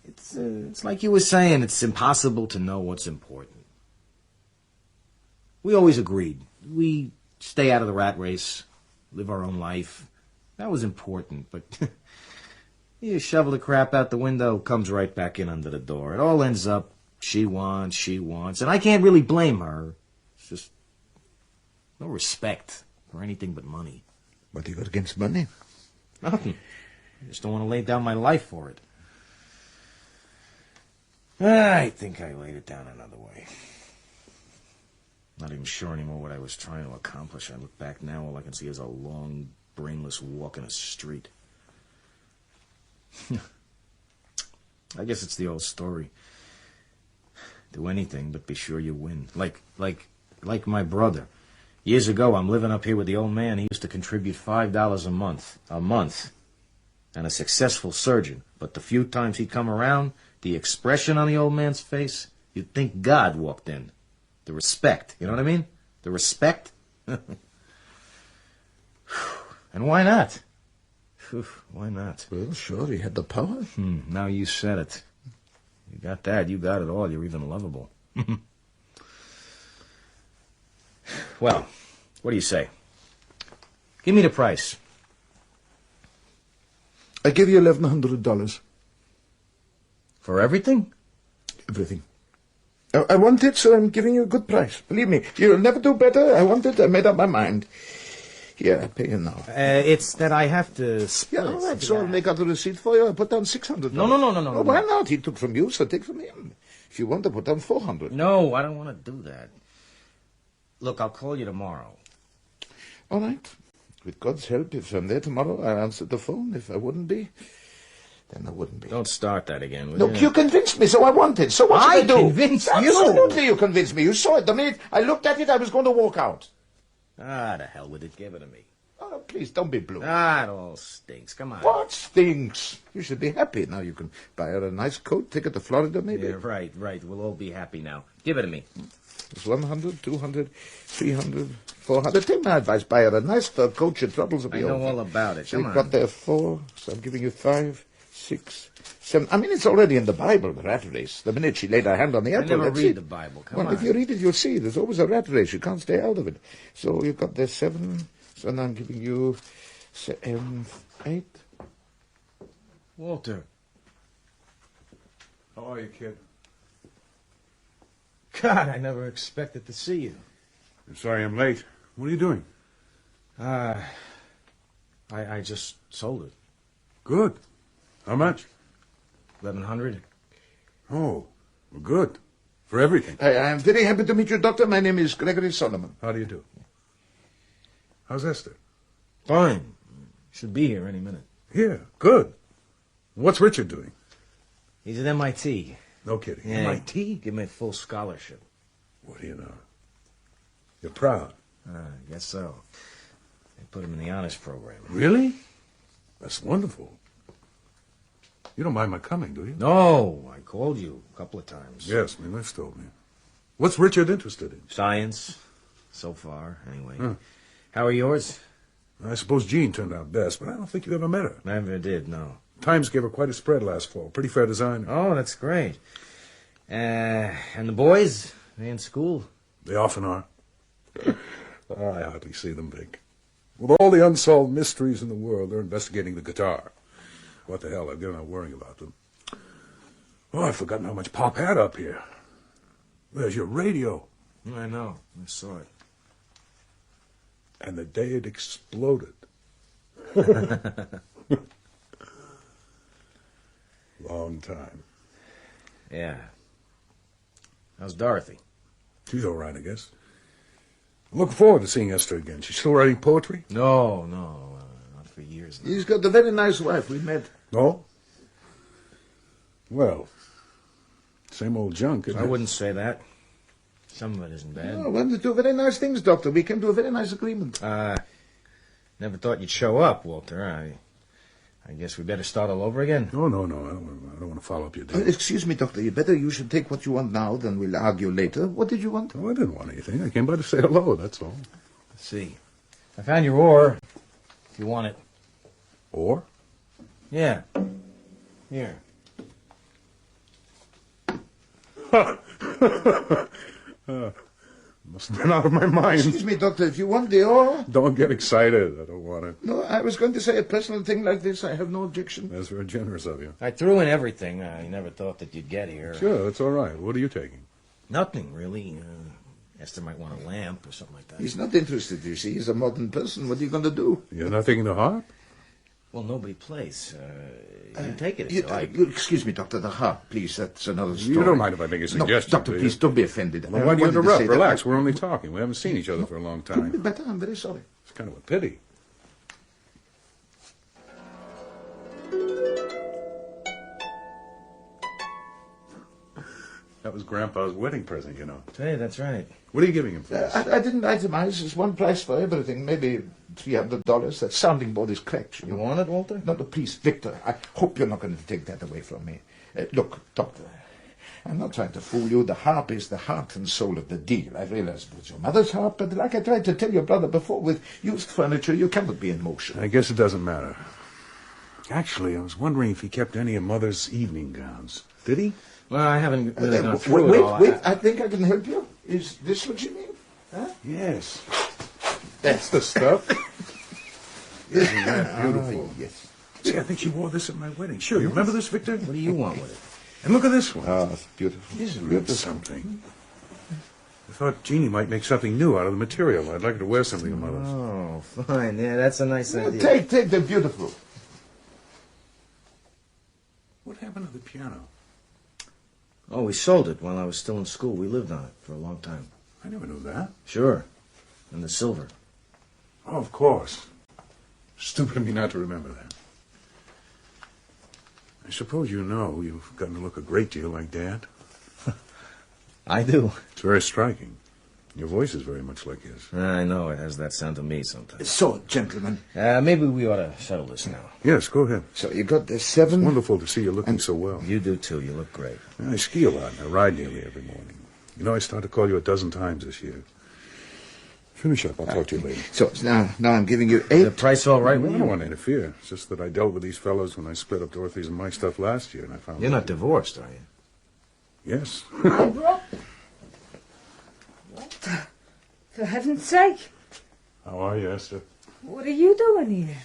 it's like you were saying, it's impossible to know what's important. We always agreed. We stay out of the rat race, live our own life. That was important, but you shovel the crap out the window, comes right back in under the door. It all ends up, she wants, and I can't really blame her. It's just no respect for anything but money. What do you got against money? Nothing. I just don't want to lay down my life for it. I think I laid it down another way. Not even sure anymore what I was trying to accomplish. I look back now, all I can see is a long, brainless walk in a street. I guess it's the old story. Do anything, but be sure you win. Like my brother. Years ago, I'm living up here with the old man. He used to contribute $5 a month, and a successful surgeon. But the few times he'd come around, the expression on the old man's face, you'd think God walked in. The respect, you know what I mean? The respect. And why not? Why not? Well, sure, he had the power. Now you said it. You got that, you got it all. You're even lovable. Well, what do you say? Give me the price. I give you $1,100. For everything? Everything. I want it, so I'm giving you a good price. Believe me, you'll never do better. I want it. I made up my mind. Here, I pay you now. It's that I have to split. Yeah, all right, so I'll make out the receipt for you. I put down $600. No. Oh, why not? He took from you, so take from him. If you want to put down $400. No, I don't want to do that. Look, I'll call you tomorrow. All right. With God's help, if I'm there tomorrow, I'll answer the phone. If I wouldn't be, then I wouldn't be. Don't start that again, will Look, you? you convinced me, so I want it. So what should I do? Convinced you? Absolutely, you convinced me. You saw it. The minute I looked at it, I was going to walk out. Ah, the hell with it. Give it to me. Oh, please, don't be blue. Ah, it all stinks. Come on. What stinks? You should be happy. Now you can buy her a nice coat, take her to Florida, maybe. Yeah, right. We'll all be happy now. Give it to me. It's 100, 200, 300, 400. Take my advice, buy her a nice fur coat. Your troubles will be over. I know all about it. So Come you've on. got there 4, so I'm giving you 5, 6, 7. I mean, it's already in the Bible, the rat race. The minute she laid her hand on the I apple, never that's read it. the Bible. Come Well, on. if you read it, you'll see. There's always a rat race. You can't stay out of it. So you've got there 7. So now I'm giving you 8. Walter. How are you, kid? God, I never expected to see you. I'm sorry I'm late. What are you doing? I just sold it. Good. How much? 1,100. Oh, well, good. For everything. I am very happy to meet you, Doctor. My name is Gregory Solomon. How do you do? How's Esther? Fine. Should be here any minute. Here. Good. What's Richard doing? He's at MIT. No kidding. Yeah, MIT? Give me a full scholarship. What do you know? You're proud. I guess so. They put him in the honors program. Really? That's wonderful. You don't mind my coming, do you? No, I called you a couple of times. Yes, my nurse told me. What's Richard interested in? Science, so far, anyway. Huh. How are yours? I suppose Jean turned out best, but I don't think you ever met her. Never did, no. Times gave her quite a spread last fall. Pretty fair designer. Oh, that's great. And the boys? They in school? They often are. I hardly see them, Vic. With all the unsolved mysteries in the world, they're investigating the guitar. What the hell, I've given up worrying about them. Oh, I've forgotten how much Pop had up here. There's your radio. I know. I saw it. And the day it exploded. Long time. Yeah. How's Dorothy? She's all right, I guess. I'm looking forward to seeing Esther again. She's still writing poetry? No, not for years now. He's got a very nice wife we met. No? Well, same old junk, isn't I it? wouldn't say that. Some of it isn't bad. Oh, well, they do very nice things, Doctor. We came to a very nice agreement. Never thought you'd show up, Walter. I guess we better start all over again. No. I don't want to follow up your day. Excuse me, Doctor. You should take what you want now, then we'll argue later. What did you want? Oh, I didn't want anything. I came by to say hello, that's all. Let's see. I found your oar, if you want it. Or? Yeah. Here. Must have been out of my mind. Excuse me, Doctor. If you want the oar... Don't get excited. I don't want it. No, I was going to say a personal thing like this. I have no objection. That's very generous of you. I threw in everything. I never thought that you'd get here. Sure, that's all right. What are you taking? Nothing, really. Esther might want a lamp or something like that. He's not interested, you see. He's a modern person. What are you going to do? You're not taking the harp? Well, nobody plays. You take it if You, you like. excuse me, Doctor. The harp, please. That's another story. You don't mind if I make a No, suggestion, Doctor, do you? please, don't be offended. Well, why do you wanted to interrupt? say that Relax. We're only talking. We haven't seen each other for a long Couldn't be time. better. I'm very sorry. It's kind of a pity. That was Grandpa's wedding present, you know. Hey, that's right. What are you giving him for this? I didn't itemize. There's one price for everything. Maybe $300. That sounding board is cracked. You want it, Walter? No, please, Victor. I hope you're not going to take that away from me. Look, Doctor, I'm not trying to fool you. The harp is the heart and soul of the deal. I realize it was your mother's harp, but like I tried to tell your brother before, with used furniture, you cannot be in motion. I guess it doesn't matter. Actually, I was wondering if he kept any of Mother's evening gowns. Did he? Well, I haven't really gone through it all. Wait, I think I can help you. Is this what you mean? Huh? Yes. That's the stuff. Isn't that beautiful? Yes. See, I think she wore this at my wedding. Sure, you remember this, Victor? What do you want with it? And look at this one. Oh, it's beautiful. Isn't it something? I thought Jeannie might make something new out of the material. I'd like her to wear something of Mother's. Oh, fine. Yeah, that's a nice idea. Take the beautiful. What happened to the piano? Oh, we sold it while I was still in school. We lived on it for a long time. I never knew that. Sure. And the silver. Oh, of course. Stupid of me not to remember that. I suppose you know you've gotten to look a great deal like Dad. I do. It's very striking. Your voice is very much like his. I know. It has that sound to me sometimes. So, gentlemen. Maybe we ought to settle this now. Yes, go ahead. So you got the 7. Wonderful to see you looking so well. You do, too. You look great. I ski a lot and I ride nearly every morning. You know, I started to call you a dozen times this year. Finish up. I'll talk to you later. So now I'm giving you 8. The price all right I with don't you? want to interfere. It's just that I dealt with these fellows when I split up Dorothy's and my stuff last year, and I found You're not divorced, are you? Yes. What? For heaven's sake, How are you, Esther? what are you doing here?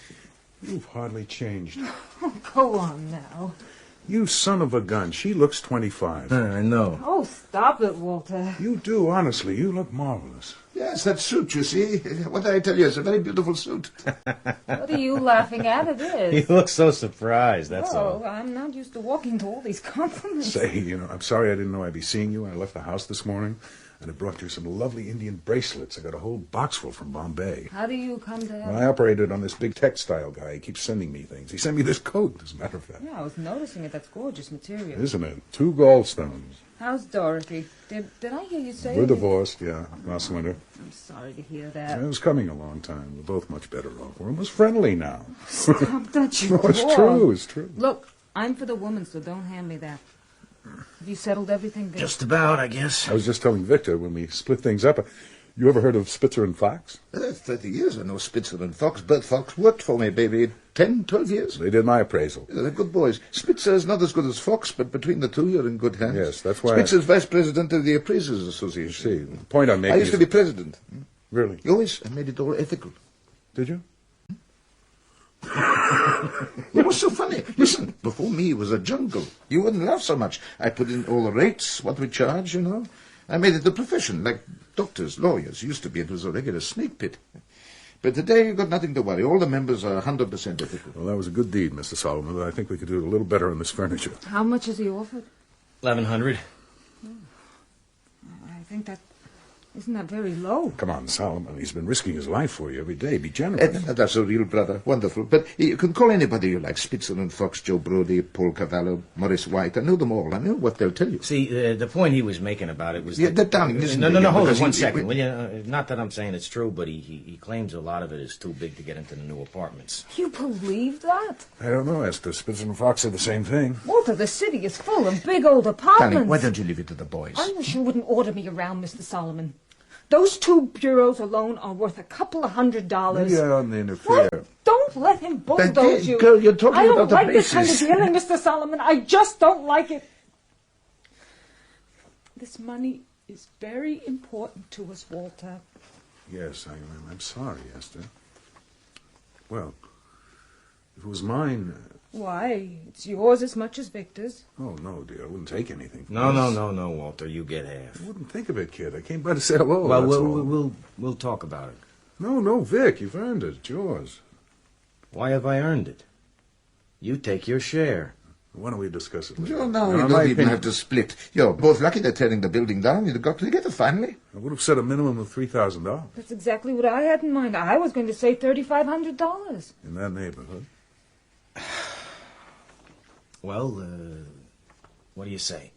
You've hardly changed. Oh, go on now. You son of a gun. She looks 25. I know. Oh, stop it, Walter. You do, honestly. You look marvelous. Yes, that suit, you see. What did I tell you? It's a very beautiful suit. What are you laughing at? It You is. look so surprised, that's Oh, all. I'm not used to walking to all these compliments. Say, I'm sorry I didn't know I'd be seeing you. I left the house this morning, and I brought you some lovely Indian bracelets. I got a whole box full from Bombay. How do you come to Well, have... I operated on this big textile guy. He keeps sending me things. He sent me this coat, as a matter of fact. Yeah, I was noticing it. That's gorgeous material. Isn't it? 2 gallstones. How's Dorothy? Did I hear you say... We're divorced, yeah, last winter. I'm sorry to hear that. It was coming a long time. We're both much better off. We're almost friendly now. Stop that, you No, it's dog. true, it's true. Look, I'm for the woman, so don't hand me that. Have you settled everything, Vic? Just about, I guess. I was just telling Victor when we split things up. You ever heard of Spitzer and Fox? 30 years I know Spitzer and Fox. Bert Fox worked for me, baby. 10, 12 years. They did my appraisal. They're good boys. Spitzer is not as good as Fox, but between the two, you're in good hands. Yes, that's why... Spitzer's vice president of the Appraisers Association. You see, the point I'm making I used to be president. Really? Always. I made it all ethical. Did you? It was so funny. Listen, before me it was a jungle. You wouldn't laugh so much. I put in all the rates, what we charge, you know. I made it a profession, like doctors, lawyers. Used to be, it was a regular snake pit. But today you've got nothing to worry. All the members are 100% ethical. Well, that was a good deed, Mr. Solomon, but I think we could do a little better on this furniture. How much has he offered? 1,100. I think that... Isn't that very low? Come on, Solomon. He's been risking his life for you every day. Be generous. That's a real brother. Wonderful. But you can call anybody you like. Spitzer and Fox, Joe Brody, Paul Cavallo, Morris White. I know them all. I know what they'll tell you. See, the point he was making about it was... Yeah, darling, listen No, to him, hold on because one he- second. Will you? Not that I'm saying it's true, but he claims a lot of it is too big to get into the new apartments. You believe that? I don't know, Esther. Spitzer and Fox said the same thing. Walter, the city is full of big old Darling, apartments. why don't you leave it to the boys? I wish you wouldn't order me around, Mr. Solomon. Those 2 bureaus alone are worth a couple of $100. Maybe I oughtn't interfere. What? Don't let him bulldoze you. Girl, you're talking I don't about the like this kind of basis. dealing, Mr. Solomon. I just don't like it. This money is very important to us, Walter. Yes, I'm sorry, Esther. Well, if it was mine... Why? It's yours as much as Victor's. Oh, no, dear. I wouldn't take anything. No, Walter. You get half. I wouldn't think of it, kid. I came by to say hello. Well, that's all. we'll talk about it. No, Vic. You've earned it. It's yours. Why have I earned it? You take your share. Why don't we discuss it later? You know, In you my don't even opinion, have to split. You're both lucky they're tearing the building down. You've got to get it finally. I would have said a minimum of $3,000 That's exactly what I had in mind. I was going to say $3,500. in that neighborhood. Well, what do you say?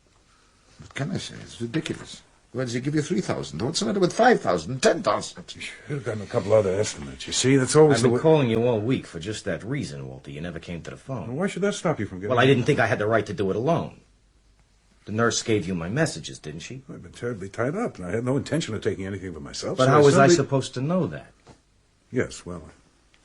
What can I say? It's ridiculous. Why does he give you 3,000? What's the matter with 5,000, 10,000? You should have gotten a couple other estimates. You see, that's always I've the been way... calling you all week for just that reason, Walter. You never came to the Well, phone. why should that stop you from getting... Well, I didn't think I had the right to do it alone. The nurse gave you my messages, didn't she? I've been terribly tied up, and I had no intention of taking anything for myself. But so how was I suddenly- supposed to know that? Yes, well,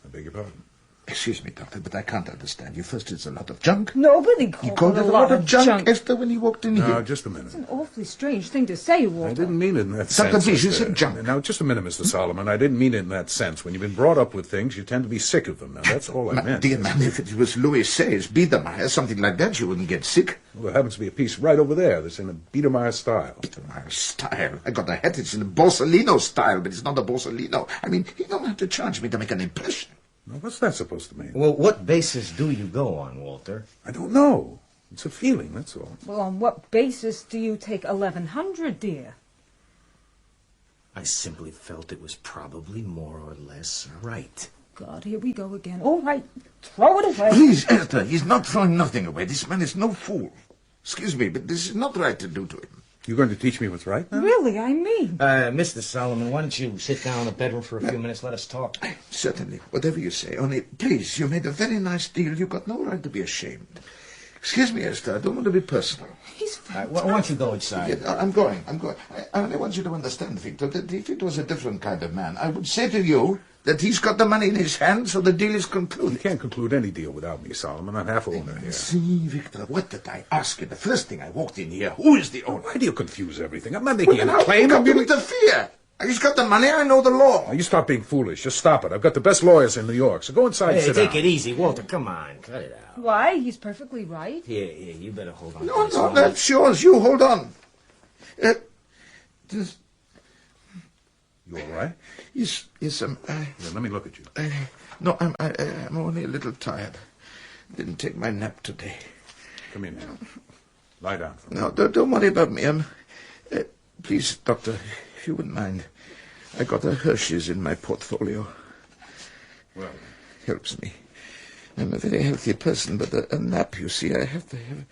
I beg your pardon. Excuse me, Doctor, but I can't understand you. First, it's a lot of junk. Nobody You called called it it a lot of junk, Esther, when he walked in No, here. just a minute. It's an awfully strange thing to say, Walter. I didn't mean it in that Doctor, sense. please, you Esther. said junk. Now, just a minute, Mr. Solomon. I didn't mean it in that sense. When you've been brought up with things, you tend to be sick of them. Now, that's all I My meant. dear man, if it was Louis Say's Biedermeier, something like that, you wouldn't get sick. Well, there happens to be a piece right over there that's in a Biedermeier style. Biedermeier style. I got a hat, it's in a Borsalino style, but it's not a Borsalino. I mean, you don't have to charge me to make an impression. Now, what's that supposed to mean? Well, what basis do you go on, Walter? I don't know. It's a feeling, that's all. Well, on what basis do you take 1,100, dear? I simply felt it was probably more or less right. God, here we go again. All right, throw it away. Please, Esther, he's not throwing nothing away. This man is no fool. Excuse me, but this is not right to do to him. You're going to teach me what's right now? Really, I mean. Mr. Solomon, why don't you sit down in the bedroom for a few minutes? Let us talk. Certainly, whatever you say. Only, please, you made a very nice deal. You've got no right to be ashamed. Excuse me, Esther, I don't want to be personal. He's Why don't you go inside? Yeah, I'm going. I only want you to understand, Victor, that if it was a different kind of man, I would say to you that he's got the money in his hand, so the deal is You concluded. can't conclude any deal without me, Solomon. I'm half owner here. See, Victor, what did I ask you? The first thing I walked in here, who is the owner? Why do you confuse everything? I'm not making Well, any how claim. come I'm you giving... interfere? He's got the money, I know the law. Now, you stop being foolish. Just stop it. I've got the best lawyers in New York, so go inside and Hey, sit take down. it easy, Walter. Come on, cut it out. Why? He's perfectly right. Here, you better hold on. No, to this no, one. that's yours. You hold on. This, You all right? yes, Yeah, let me look at you. no, I'm only a little tired. Didn't take my nap today. Come in now. Lie down. For a No, don't worry about me. Please, Doctor, if you wouldn't mind. I got a Hershey's in my portfolio. Well, Helps me. I'm a very healthy person, but a nap, you see, I have to have...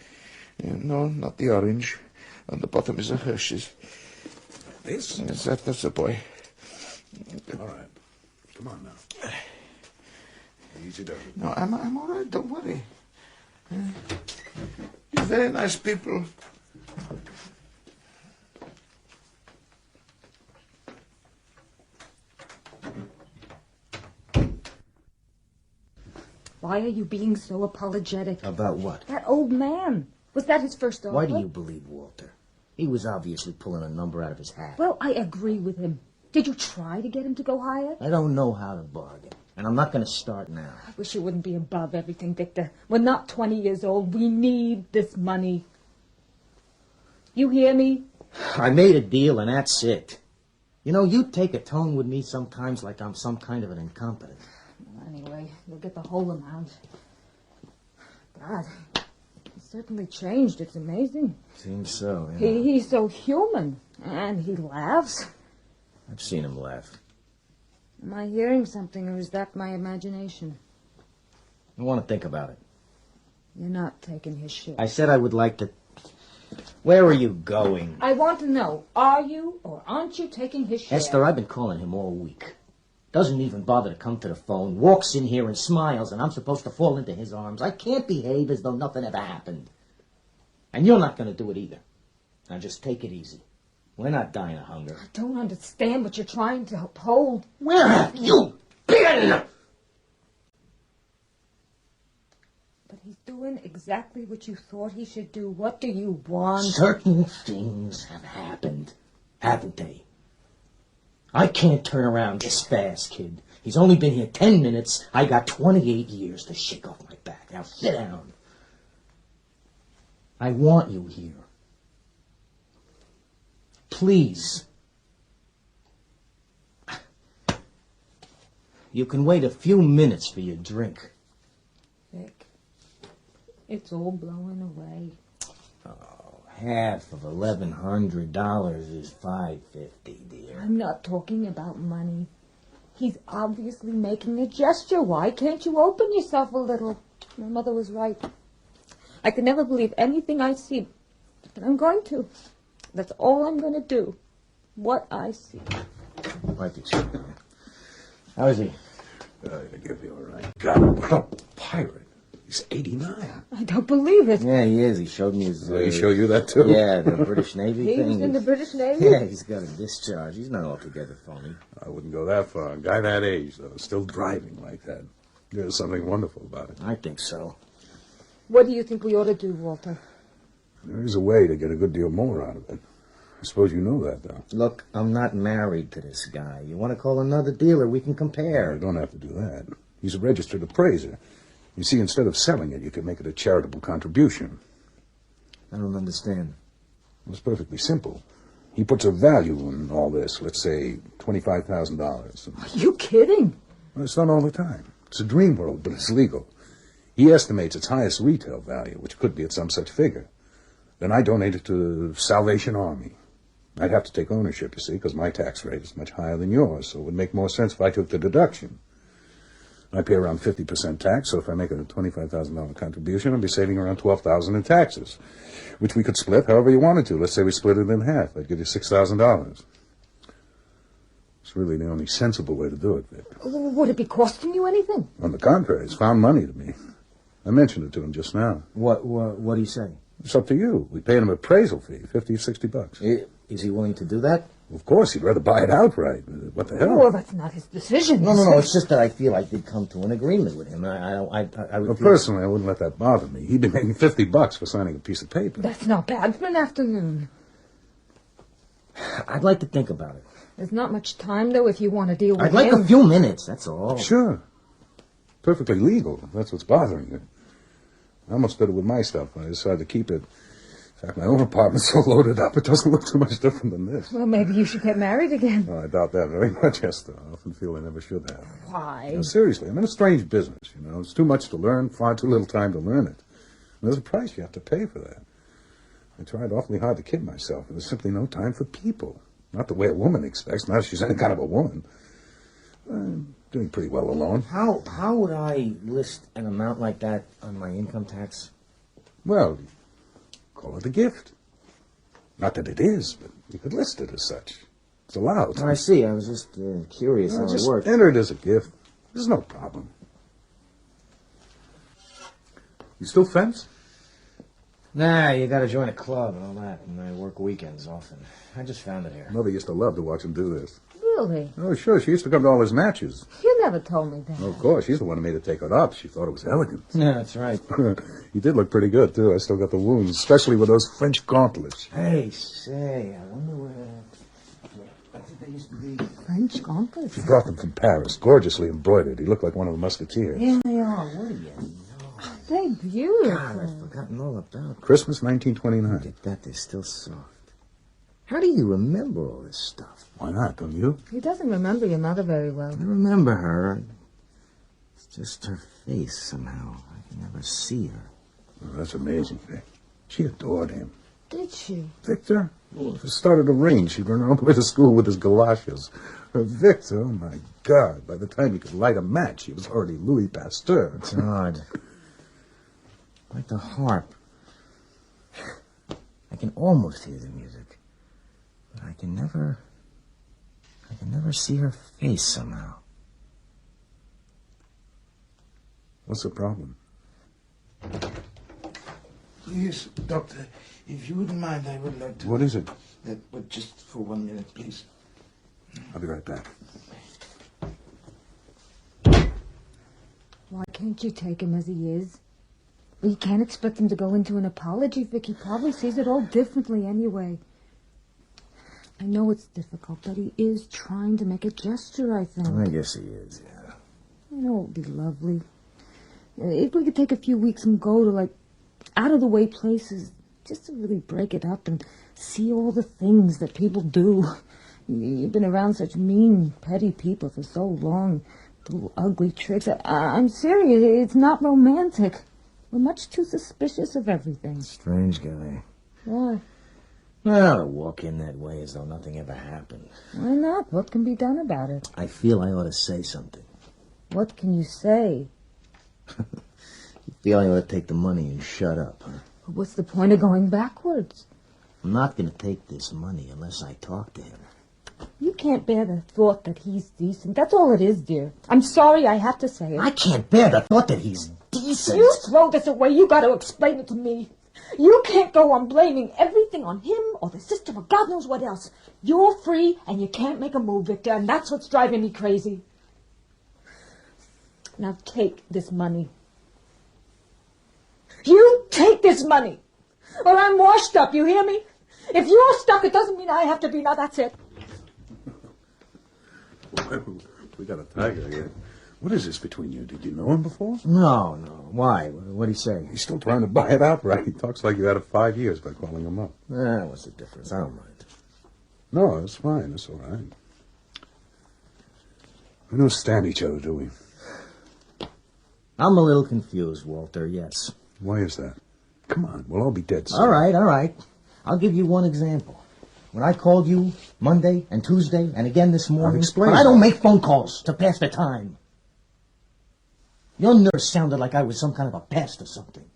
No, not the orange. On the bottom is a Hershey's. this? Yes, that's a boy. All right. Come on now. Easy does it. No, I'm all right. Don't worry. very nice people. Why are you being so apologetic? About what? That old man. Was that his first offer? Why do you believe Walter? He was obviously pulling a number out of his hat. Well, I agree with him. Did you try to get him to go higher? I don't know how to bargain, and I'm not going to start now. I wish you wouldn't be above everything, Victor. We're not 20 years old. We need this money. You hear me? I made a deal, and that's it. You know, you take a tone with me sometimes like I'm some kind of an incompetent. Well, anyway, you'll get the whole amount. God, he's certainly changed. It's amazing. Seems so, yeah. He's so human, and he laughs. I've seen him laugh. Am I hearing something, or is that my imagination? I want to think about it. You're not taking his shit. I said I would like to... Where are you going? I want to know, are you or aren't you taking his shit? Esther, I've been calling him all week. Doesn't even bother to come to the phone. Walks in here and smiles, and I'm supposed to fall into his arms. I can't behave as though nothing ever happened. And you're not going to do it either. Now just take it easy. We're not dying of hunger. I don't understand what you're trying to uphold. Where have you been? But he's doing exactly what you thought he should do. What do you want? Certain things have happened, haven't they? I can't turn around this fast, kid. He's only been here 10 minutes. I got 28 years to shake off my back. Now sit down. I want you here. Please. You can wait a few minutes for your drink. Vic, it's all blowing away. Half of $1,100 is $5.50, dear. I'm not talking about money. He's obviously making a gesture. Why can't you open yourself a little? My mother was right. I can never believe anything I see, but I'm going to. That's all I'm going to do. What I see. Wipe your cheek. How is he? He'll be all right. God, what a pirate. He's 89. I don't believe it. Yeah, he is. He showed me his... He show you that, too? Yeah, the British Navy He thing. was in the British Navy? Yeah, he's got a discharge. He's not altogether phony. I wouldn't go that far. A guy that age, though, still driving like that. There's something wonderful about it. I think so. What do you think we ought to do, Walter? There's a way to get a good deal more out of it. I suppose you know that, though. Look, I'm not married to this guy. You want to call another dealer, we can compare. You don't have to do that. He's a registered appraiser. You see, instead of selling it, you could make it a charitable contribution. I don't understand. Well, it's perfectly simple. He puts a value in all this, let's say $25,000. Are you kidding? Well, it's done all the time. It's a dream world, but it's legal. He estimates its highest retail value, which could be at some such figure. Then I donate it to Salvation Army. I'd have to take ownership, you see, because my tax rate is much higher than yours, so it would make more sense if I took the deduction. I pay around 50% tax, so if I make a $25,000 contribution, I'd be saving around $12,000 in taxes, which we could split however you wanted to. Let's say we split it in half. I'd give you $6,000. It's really the only sensible way to do it, Vic. Would it be costing you anything? On the contrary, it's found money to me. I mentioned it to him just now. What do you say? It's up to you. We pay him an appraisal fee, $50 or $60. Is he willing to do that? Of course, he'd rather buy it outright. What the hell? Well, that's not his decision. No. It's just that I feel I did come to an agreement with him. I would Well, feel... personally, I wouldn't let that bother me. He'd be making $50 for signing a piece of paper. That's not bad for an afternoon. I'd like to think about it. There's not much time, though, if you want to deal with I'd like him. a few minutes, that's all. Sure. Perfectly legal. If that's what's bothering you. I almost did it with my stuff. I decided to keep it. In fact, my own apartment's so loaded up, it doesn't look too much different than this. Well, maybe you should get married again. Oh, I doubt that very much, Esther. I often feel I never should have. Why? No, seriously, I'm in a strange business, you know. It's too much to learn, far too little time to learn it. And there's a price you have to pay for that. I tried awfully hard to kid myself. There's simply no time for people. Not the way a woman expects, not if she's any kind of a woman. I'm doing pretty well alone. How would I list an amount like that on my income tax? Well, call it a gift. Not that it is, but you could list it as such. It's allowed. I see. I was just curious how Just it worked. enter it as a gift. There's no problem. You still fence? Nah, you gotta join a club and all that, and I work weekends often. I just found it here. Mother used to love to watch him do this. Really? Oh, sure. She used to come to all his matches. You never told me that. Oh, of course. She's the one who made it take it up. She thought it was elegant. Yeah, that's right. He did look pretty good, too. I still got the wounds, especially with those French gauntlets. Hey, say, I wonder where... I think they used to be... French gauntlets? She brought them from Paris, gorgeously embroidered. He looked like one of the musketeers. Yeah, they are. What do you know? They're beautiful. God, I've forgotten all about them. Christmas 1929. Look at that, they're still soft. How do you remember all this stuff? Why not, don't you? He doesn't remember your mother very well. I remember her. It's just her face somehow. I can never see her. Oh, that's amazing, Vic. She adored him. Did she? Victor? Oh, if it started to rain, she'd run all the way to school with his galoshes. Victor, oh my God, by the time he could light a match, he was already Louis Pasteur. It's odd. Like the harp. I can almost hear the music. But I can never see her face somehow. What's the problem? Please, Doctor, if you wouldn't mind, I would like to... What is it? But just for 1 minute, please. I'll be right back. Why can't you take him as he is? You can't expect him to go into an apology, Vic. He probably sees it all differently anyway. I know it's difficult, but he is trying to make a gesture, I think. I guess he is, yeah. You know, it would be lovely. If we could take a few weeks and go to, like, out-of-the-way places, just to really break it up and see all the things that people do. You've been around such mean, petty people for so long. Little ugly tricks. I'm serious. It's not romantic. We're much too suspicious of everything. Strange guy. Why? Well, to walk in that way as though nothing ever happened. Why not? What can be done about it? I feel I ought to say something. What can you say? You feel I ought to take the money and shut up, huh? What's the point of going backwards? I'm not going to take this money unless I talk to him. You can't bear the thought that he's decent. That's all it is, dear. I'm sorry I have to say it. I can't bear the thought that he's decent. You throw this away. You got to explain it to me. You can't go on blaming everything on him or the system or God knows what else. You're free and you can't make a move, Victor, and that's what's driving me crazy. Now take this money. You take this money, or I'm washed up, you hear me? If you're stuck, it doesn't mean I have to be. Now that's it. We got a tiger here. What is this between you? Did you know him before? No. Why? What'd he say? He's still trying to buy it outright. He talks like you had it 5 years by calling him up. What's the difference? I don't mind. No, it's fine. It's all right. We don't stand each other, do we? I'm a little confused, Walter, yes. Why is that? Come on, we'll all be dead soon. All right. I'll give you one example. When I called you Monday and Tuesday and again this morning, explain but I don't that. make phone calls to pass the time. Your nurse sounded like I was some kind of a pest or something.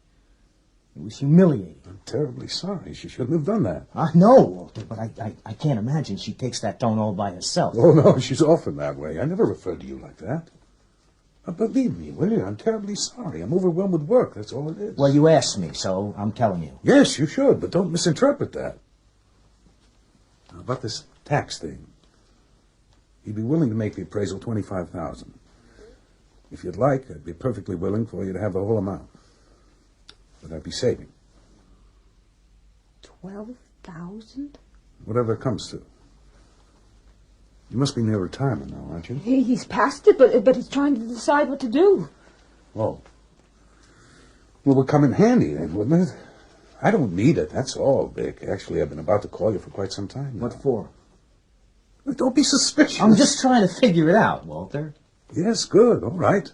It was humiliating. I'm terribly sorry. She shouldn't have done that. I know, Walter, but I can't imagine she takes that tone all by herself. Oh, no, she's often that way. I never referred to you like that. Believe me, will you? I'm terribly sorry. I'm overwhelmed with work. That's all it is. Well, you asked me, so I'm telling you. Yes, you should, but don't misinterpret that. Now, about this tax thing. You'd be willing to make the appraisal $25,000. If you'd like, I'd be perfectly willing for you to have the whole amount. But I'd be saving. 12,000? Whatever it comes to. You must be near retirement now, aren't you? He's past it, but he's trying to decide what to do. Oh. Well, it would come in handy then, wouldn't it? I don't need it, that's all, Vic. Actually, I've been about to call you for quite some time now. What for? Look, don't be suspicious. I'm just trying to figure it out, Walter. Yes, good, all right.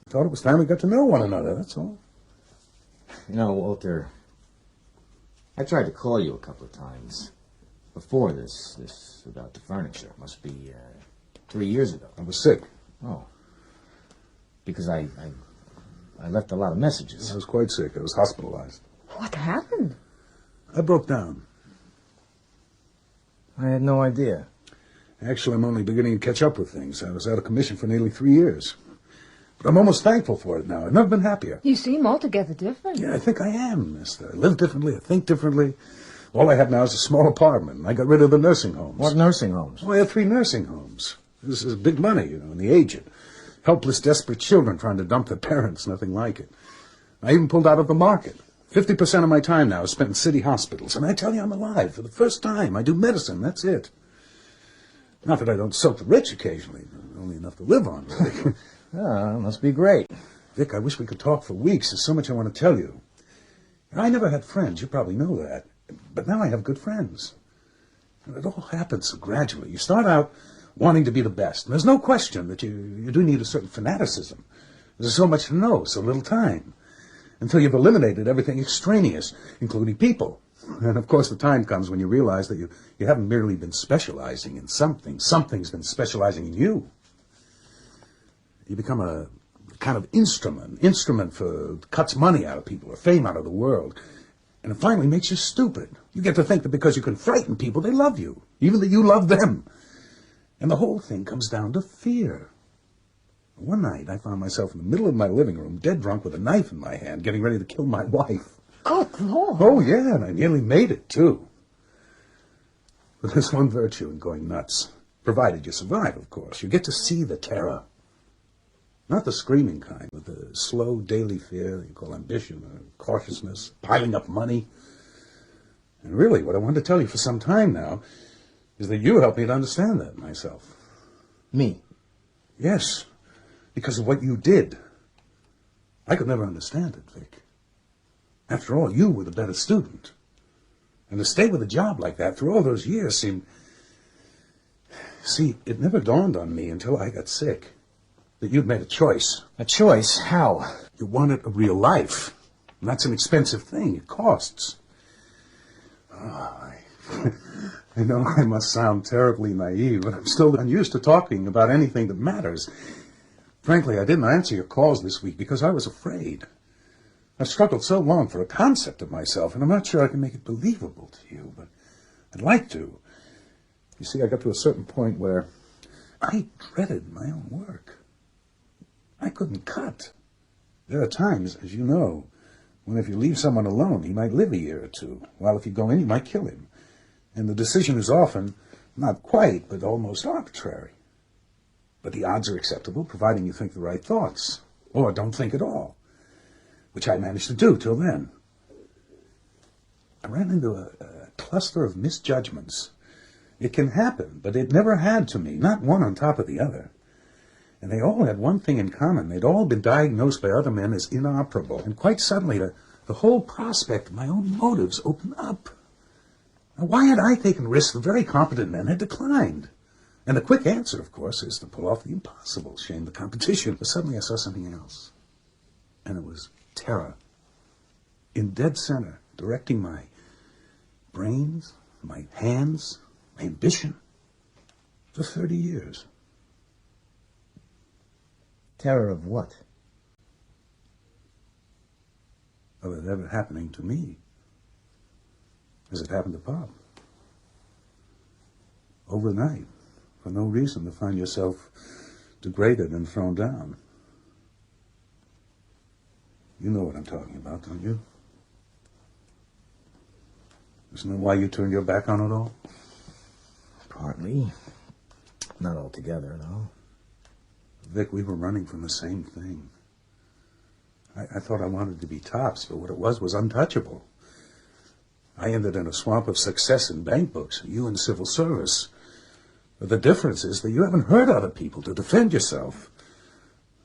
I thought it was time we got to know one another, that's all. You know, Walter, I tried to call you a couple of times. Before this about the furniture. It must be 3 years ago. I was sick. Oh. Because I left a lot of messages. I was quite sick. I was hospitalized. What happened? I broke down. I had no idea. Actually, I'm only beginning to catch up with things. I was out of commission for nearly 3 years. But I'm almost thankful for it now. I've never been happier. You seem altogether different. Yeah, I think I am, mister. I live differently, I think differently. All I have now is a small apartment. I got rid of the nursing homes. What nursing homes? Oh, I have 3 nursing homes. This is big money, and the aged. Helpless, desperate children trying to dump their parents, nothing like it. I even pulled out of the market. 50% of my time now is spent in city hospitals, and I tell you I'm alive for the first time. I do medicine, that's it. Not that I don't soak the rich occasionally, only enough to live on, really. Must be great. Vic, I wish we could talk for weeks. There's so much I want to tell you. I never had friends, you probably know that. But now I have good friends. And it all happens so gradually. You start out wanting to be the best. And there's no question that you do need a certain fanaticism. There's so much to know, so little time. Until you've eliminated everything extraneous, including people. And of course the time comes when you realize that you haven't merely been specializing in something. Something's been specializing in you. You become a kind of instrument for cuts money out of people or fame out of the world. And it finally makes you stupid. You get to think that because you can frighten people, they love you. Even that you love them. And the whole thing comes down to fear. One night, I found myself in the middle of my living room, dead drunk with a knife in my hand, getting ready to kill my wife. Good Lord. Oh, yeah, and I nearly made it, too. But there's one virtue in going nuts. Provided you survive, of course. You get to see the terror. Not the screaming kind, but the slow daily fear that you call ambition or cautiousness, piling up money. And really, what I wanted to tell you for some time now is that you helped me to understand that myself. Me? Yes, because of what you did. I could never understand it, Vic. After all, you were the better student. And to stay with a job like that through all those years seemed... See, it never dawned on me until I got sick that you'd made a choice. A choice? How? You wanted a real life. And that's an expensive thing. It costs. I know I must sound terribly naive, but I'm still unused to talking about anything that matters. Frankly, I didn't answer your calls this week because I was afraid. I've struggled so long for a concept of myself, and I'm not sure I can make it believable to you, but I'd like to. You see, I got to a certain point where I dreaded my own work. I couldn't cut. There are times, as you know, when if you leave someone alone, he might live a year or two, while if you go in, you might kill him. And the decision is often, not quite, but almost arbitrary. But the odds are acceptable, providing you think the right thoughts, or don't think at all, which I managed to do till then. I ran into a cluster of misjudgments. It can happen, but it never had to me, not one on top of the other. And they all had one thing in common. They'd all been diagnosed by other men as inoperable. And quite suddenly, the whole prospect of my own motives opened up. Now, why had I taken risks that very competent men had declined? And the quick answer, of course, is to pull off the impossible, shame the competition. But suddenly I saw something else. And it was terror. In dead center, directing my brains, my hands, my ambition, for 30 years. Terror of what? Of it ever happening to me, as it happened to Pop. Overnight, for no reason, to find yourself degraded and thrown down. You know what I'm talking about, don't you? Isn't that why you turned your back on it all? Partly. Not altogether, no. Vic, we were running from the same thing. I thought I wanted to be tops, but what it was untouchable. I ended in a swamp of success in bank books, you in civil service. But the difference is that you haven't hurt other people to defend yourself.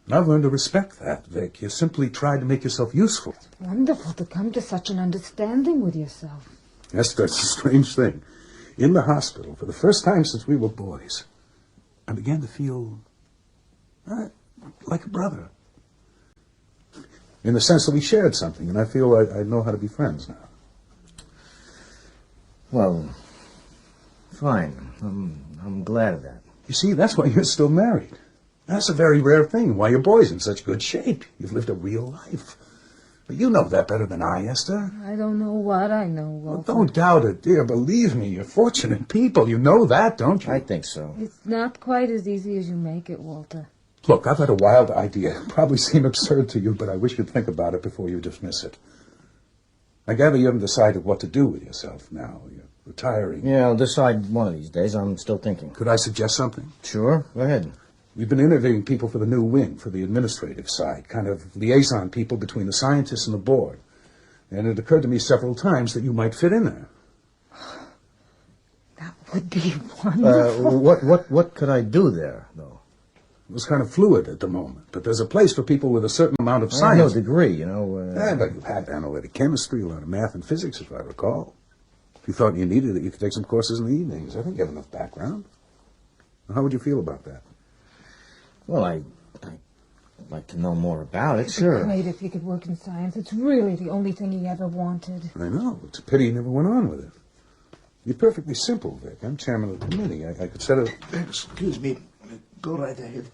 And I've learned to respect that, Vic. You simply tried to make yourself useful. Wonderful to come to such an understanding with yourself. Yes, that's a strange thing. In the hospital, for the first time since we were boys, I began to feel like a brother. In the sense that we shared something, and I feel I know how to be friends now. Well, fine. I'm glad of that. You see, that's why you're still married. That's a very rare thing, why your boy's in such good shape. You've lived a real life. But you know that better than I, Esther. I don't know what I know, Walter. Well, don't doubt it, dear. Believe me, you're fortunate people. You know that, don't you? I think so. It's not quite as easy as you make it, Walter. Look, I've had a wild idea. It'll probably seem absurd to you, but I wish you'd think about it before you dismiss it. I gather you haven't decided what to do with yourself now. You're retiring. Yeah, I'll decide one of these days. I'm still thinking. Could I suggest something? Sure, go ahead. We've been interviewing people for the new wing, for the administrative side, kind of liaison people between the scientists and the board. And it occurred to me several times that you might fit in there. That would be wonderful. What could I do there, though? It was kind of fluid at the moment, but there's a place for people with a certain amount of science. I have no degree, you know. But you had analytic chemistry, a lot of math and physics, if I recall. If you thought you needed it, you could take some courses in the evenings. I think you have enough background. How would you feel about that? Well, I'd like to know more about it, sure. Great if he could work in science. It's really the only thing he ever wanted. I know. It's a pity he never went on with it. You're perfectly simple, Vic. I'm chairman of the committee. I could set a... Excuse me. Go right ahead.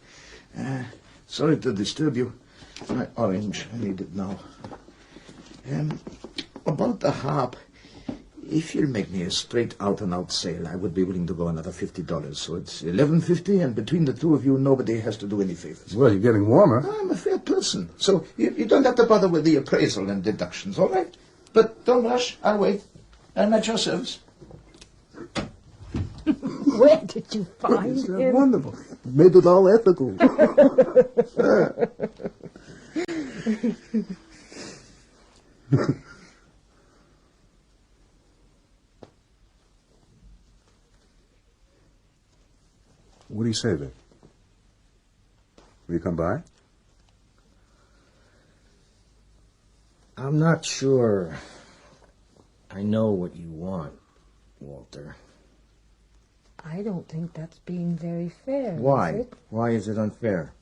Sorry to disturb you. My orange, I need it now. About the harp, if you'll make me a straight out-and-out sale, I would be willing to go another $50. So it's $11.50, and between the two of you, nobody has to do any favors. Well, you're getting warmer. I'm a fair person, so you don't have to bother with the appraisal and deductions, all right? But don't rush. I'll wait. I'm at your service. Where did you find Isn't that him? wonderful? Made it all ethical. What do you say, Vic? Will you come by? I'm not sure I know what you want, Walter. I don't think that's being very fair. Why? Is it? Why is it unfair?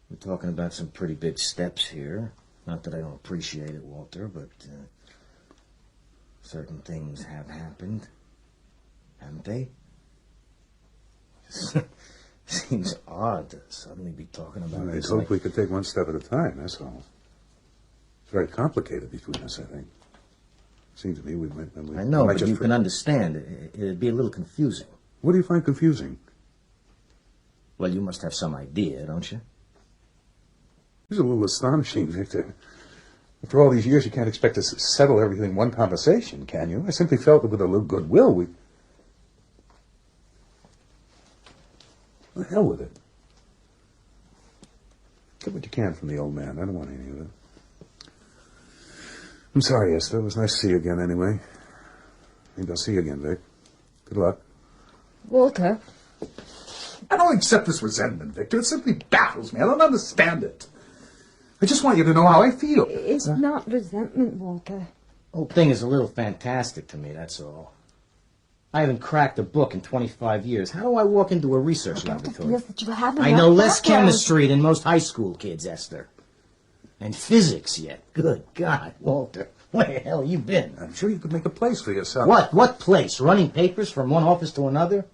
We're talking about some pretty big steps here. Not that I don't appreciate it, Walter, but certain things have happened, haven't they? Seems odd to suddenly be talking about I this. hope we could take one step at a time, that's all. It's very complicated between us, I think. Seems to me we might... I know, but you can understand. It'd be a little confusing. What do you find confusing? Well, you must have some idea, don't you? It's a little astonishing, Victor. After all these years, you can't expect to settle everything in one conversation, can you? I simply felt that with a little goodwill, we... The hell with it. Get what you can from the old man. I don't want any of it. I'm sorry, Esther. It was nice to see you again, anyway. Maybe I'll see you again, Vic. Good luck. Walter, I don't accept this resentment, Victor. It simply baffles me. I don't understand it. I just want you to know how I feel. it's not resentment, Walter. The whole thing is a little fantastic to me, that's all. I haven't cracked a book in 25 years. How do I walk into a research laboratory? Feels that you haven't I know enough less background. chemistry than most high school kids, Esther. And physics yet. Good God, Walter. Where the hell you been? I'm sure you could make a place for yourself. What? What place? Running papers from one office to another?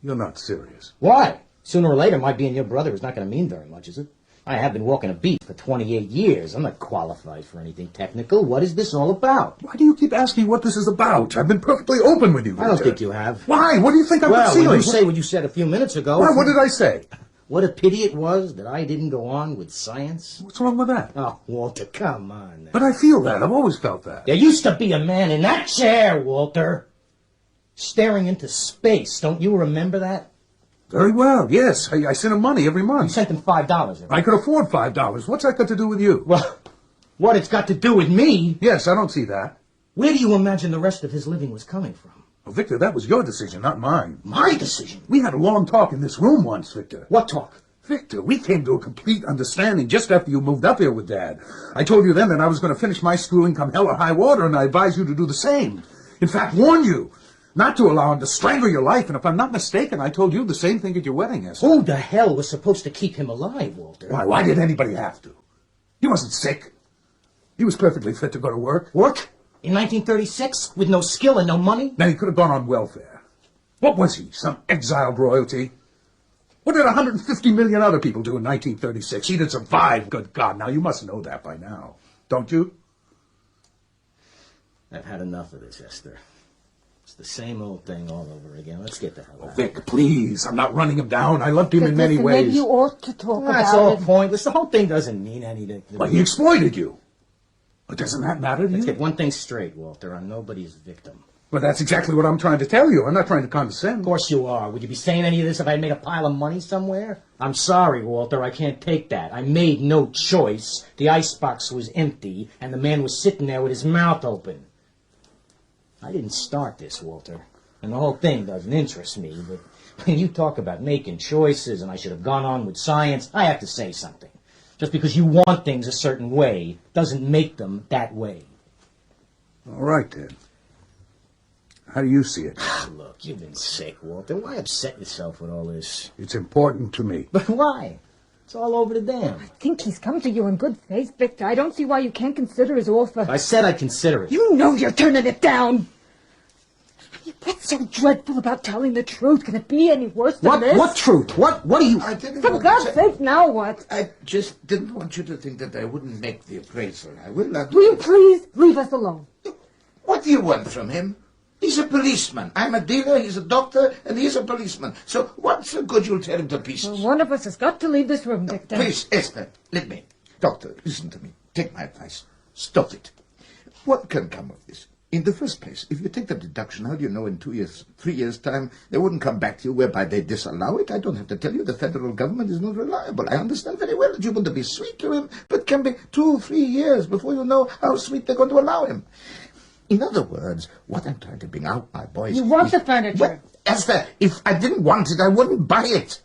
You're not serious. Why? Sooner or later, my being your brother is not going to mean very much, is it? I have been walking a beat for 28 years. I'm not qualified for anything technical. What is this all about? Why do you keep asking what this is about? I've been perfectly open with you, Victor. I don't think you have. Why? What do you think I'm Well, concealing? when you say what you said a few minutes ago... Why? What did I say? What a pity it was that I didn't go on with science. What's wrong with that? Oh, Walter, come on now. But I feel that. I've always felt that. There used to be a man in that chair, Walter, staring into space. Don't you remember that? Very well, yes. I sent him money every You month. sent him $5 every I could afford $5. What's that got to do with you? Well, what it's got to do with me, Yes, I don't see that. where do you imagine the rest of his living was coming from? Well, Victor, that was your decision, not mine. My decision. We had a long talk in this room once, Victor. What talk? Victor, we came to a complete understanding just after you moved up here with Dad. I told you then that I was going to finish my schooling come hell or high water, and I advised you to do the same. In fact, warned you not to allow him to strangle your life, and if I'm not mistaken, I told you the same thing at your wedding, Esther. Who the hell was supposed to keep him alive, Walter? Why did anybody have to? He wasn't sick. He was perfectly fit to go to work. Work? In 1936? With no skill and no money? Then he could have gone on welfare. What was he, some exiled royalty? What did 150 million other people do in 1936? He did survive, good God. Now, you must know that by now, don't you? I've had enough of this, Esther. It's the same old thing all over again. Let's get the hell out. Vic, please. I'm not running him down. I loved him in many ways. Maybe you ought to talk about it. That's all pointless. The whole thing doesn't mean anything. Well, he exploited you. But doesn't that matter to you? Let's get one thing straight, Walter. I'm nobody's victim. Well, that's exactly what I'm trying to tell you. I'm not trying to condescend. Of course you are. Would you be saying any of this if I had made a pile of money somewhere? I'm sorry, Walter. I can't take that. I made no choice. The icebox was empty, and the man was sitting there with his mouth open. I didn't start this, Walter. And the whole thing doesn't interest me, but when you talk about making choices and I should have gone on with science, I have to say something. Just because you want things a certain way doesn't make them that way. All right, then. How do you see it? Look, you've been sick, Walter. Why upset yourself with all this? It's important to me. But why? It's all over the dam. I think he's come to you in good faith, Victor. I don't see why you can't consider his offer. I said I'd consider it. You know you're turning it down. What's so dreadful about telling the truth? Can it be any worse than this? What truth? What do you... I didn't For want God's to say... sake, now what? I just didn't want you to think that I wouldn't make the appraiser. I will not. Will you please leave us alone? What do you want from him? He's a policeman. I'm a dealer, he's a doctor, and he's a policeman. So what's the good you'll tear him to pieces? Well, one of us has got to leave this room, Victor. Please, Esther, let me. Doctor, listen to me. Take my advice. Stop it. What can come of this? In the first place, if you take the deduction, how do you know in 2 years, 3 years' time, they wouldn't come back to you whereby they disallow it? I don't have to tell you the federal government is not reliable. I understand very well that you want to be sweet to him, but can be 2 or 3 years before you know how sweet they're going to allow him. In other words, what I'm trying to bring out, my boys... You want the furniture? Well, Esther, if I didn't want it, I wouldn't buy it.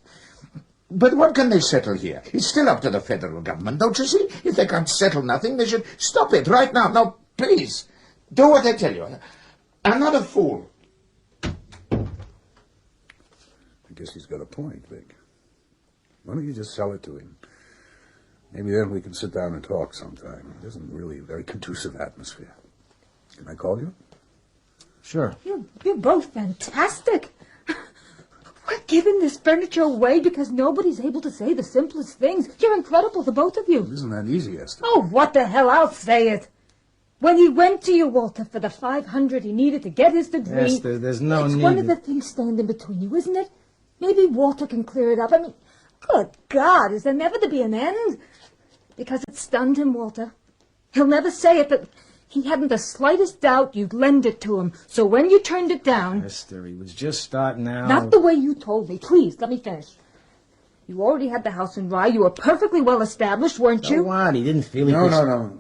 But what can they settle here? It's still up to the federal government, don't you see? If they can't settle nothing, they should stop it right now. Now, please, do what I tell you. I'm not a fool. I guess he's got a point, Vic. Why don't you just sell it to him? Maybe then we can sit down and talk sometime. It isn't really a very conducive atmosphere. Can I call you? Sure. You're both fantastic. We're giving this furniture away because nobody's able to say the simplest things. You're incredible, the both of you. It isn't that easy, Esther. Oh, what the hell, I'll say it. When he went to you, Walter, for the $500 he needed to get his degree... Yes, there's no need... It's one of the things standing between you, isn't it? Maybe Walter can clear it up. I mean, good God, is there never to be an end? Because it stunned him, Walter. He'll never say it, but he hadn't the slightest doubt you'd lend it to him. So when you turned it down... Esther, he was just starting out... Not the way you told me. Please, let me finish. You already had the house in Rye. You were perfectly well established, weren't you? So what? He didn't feel he No, was... no.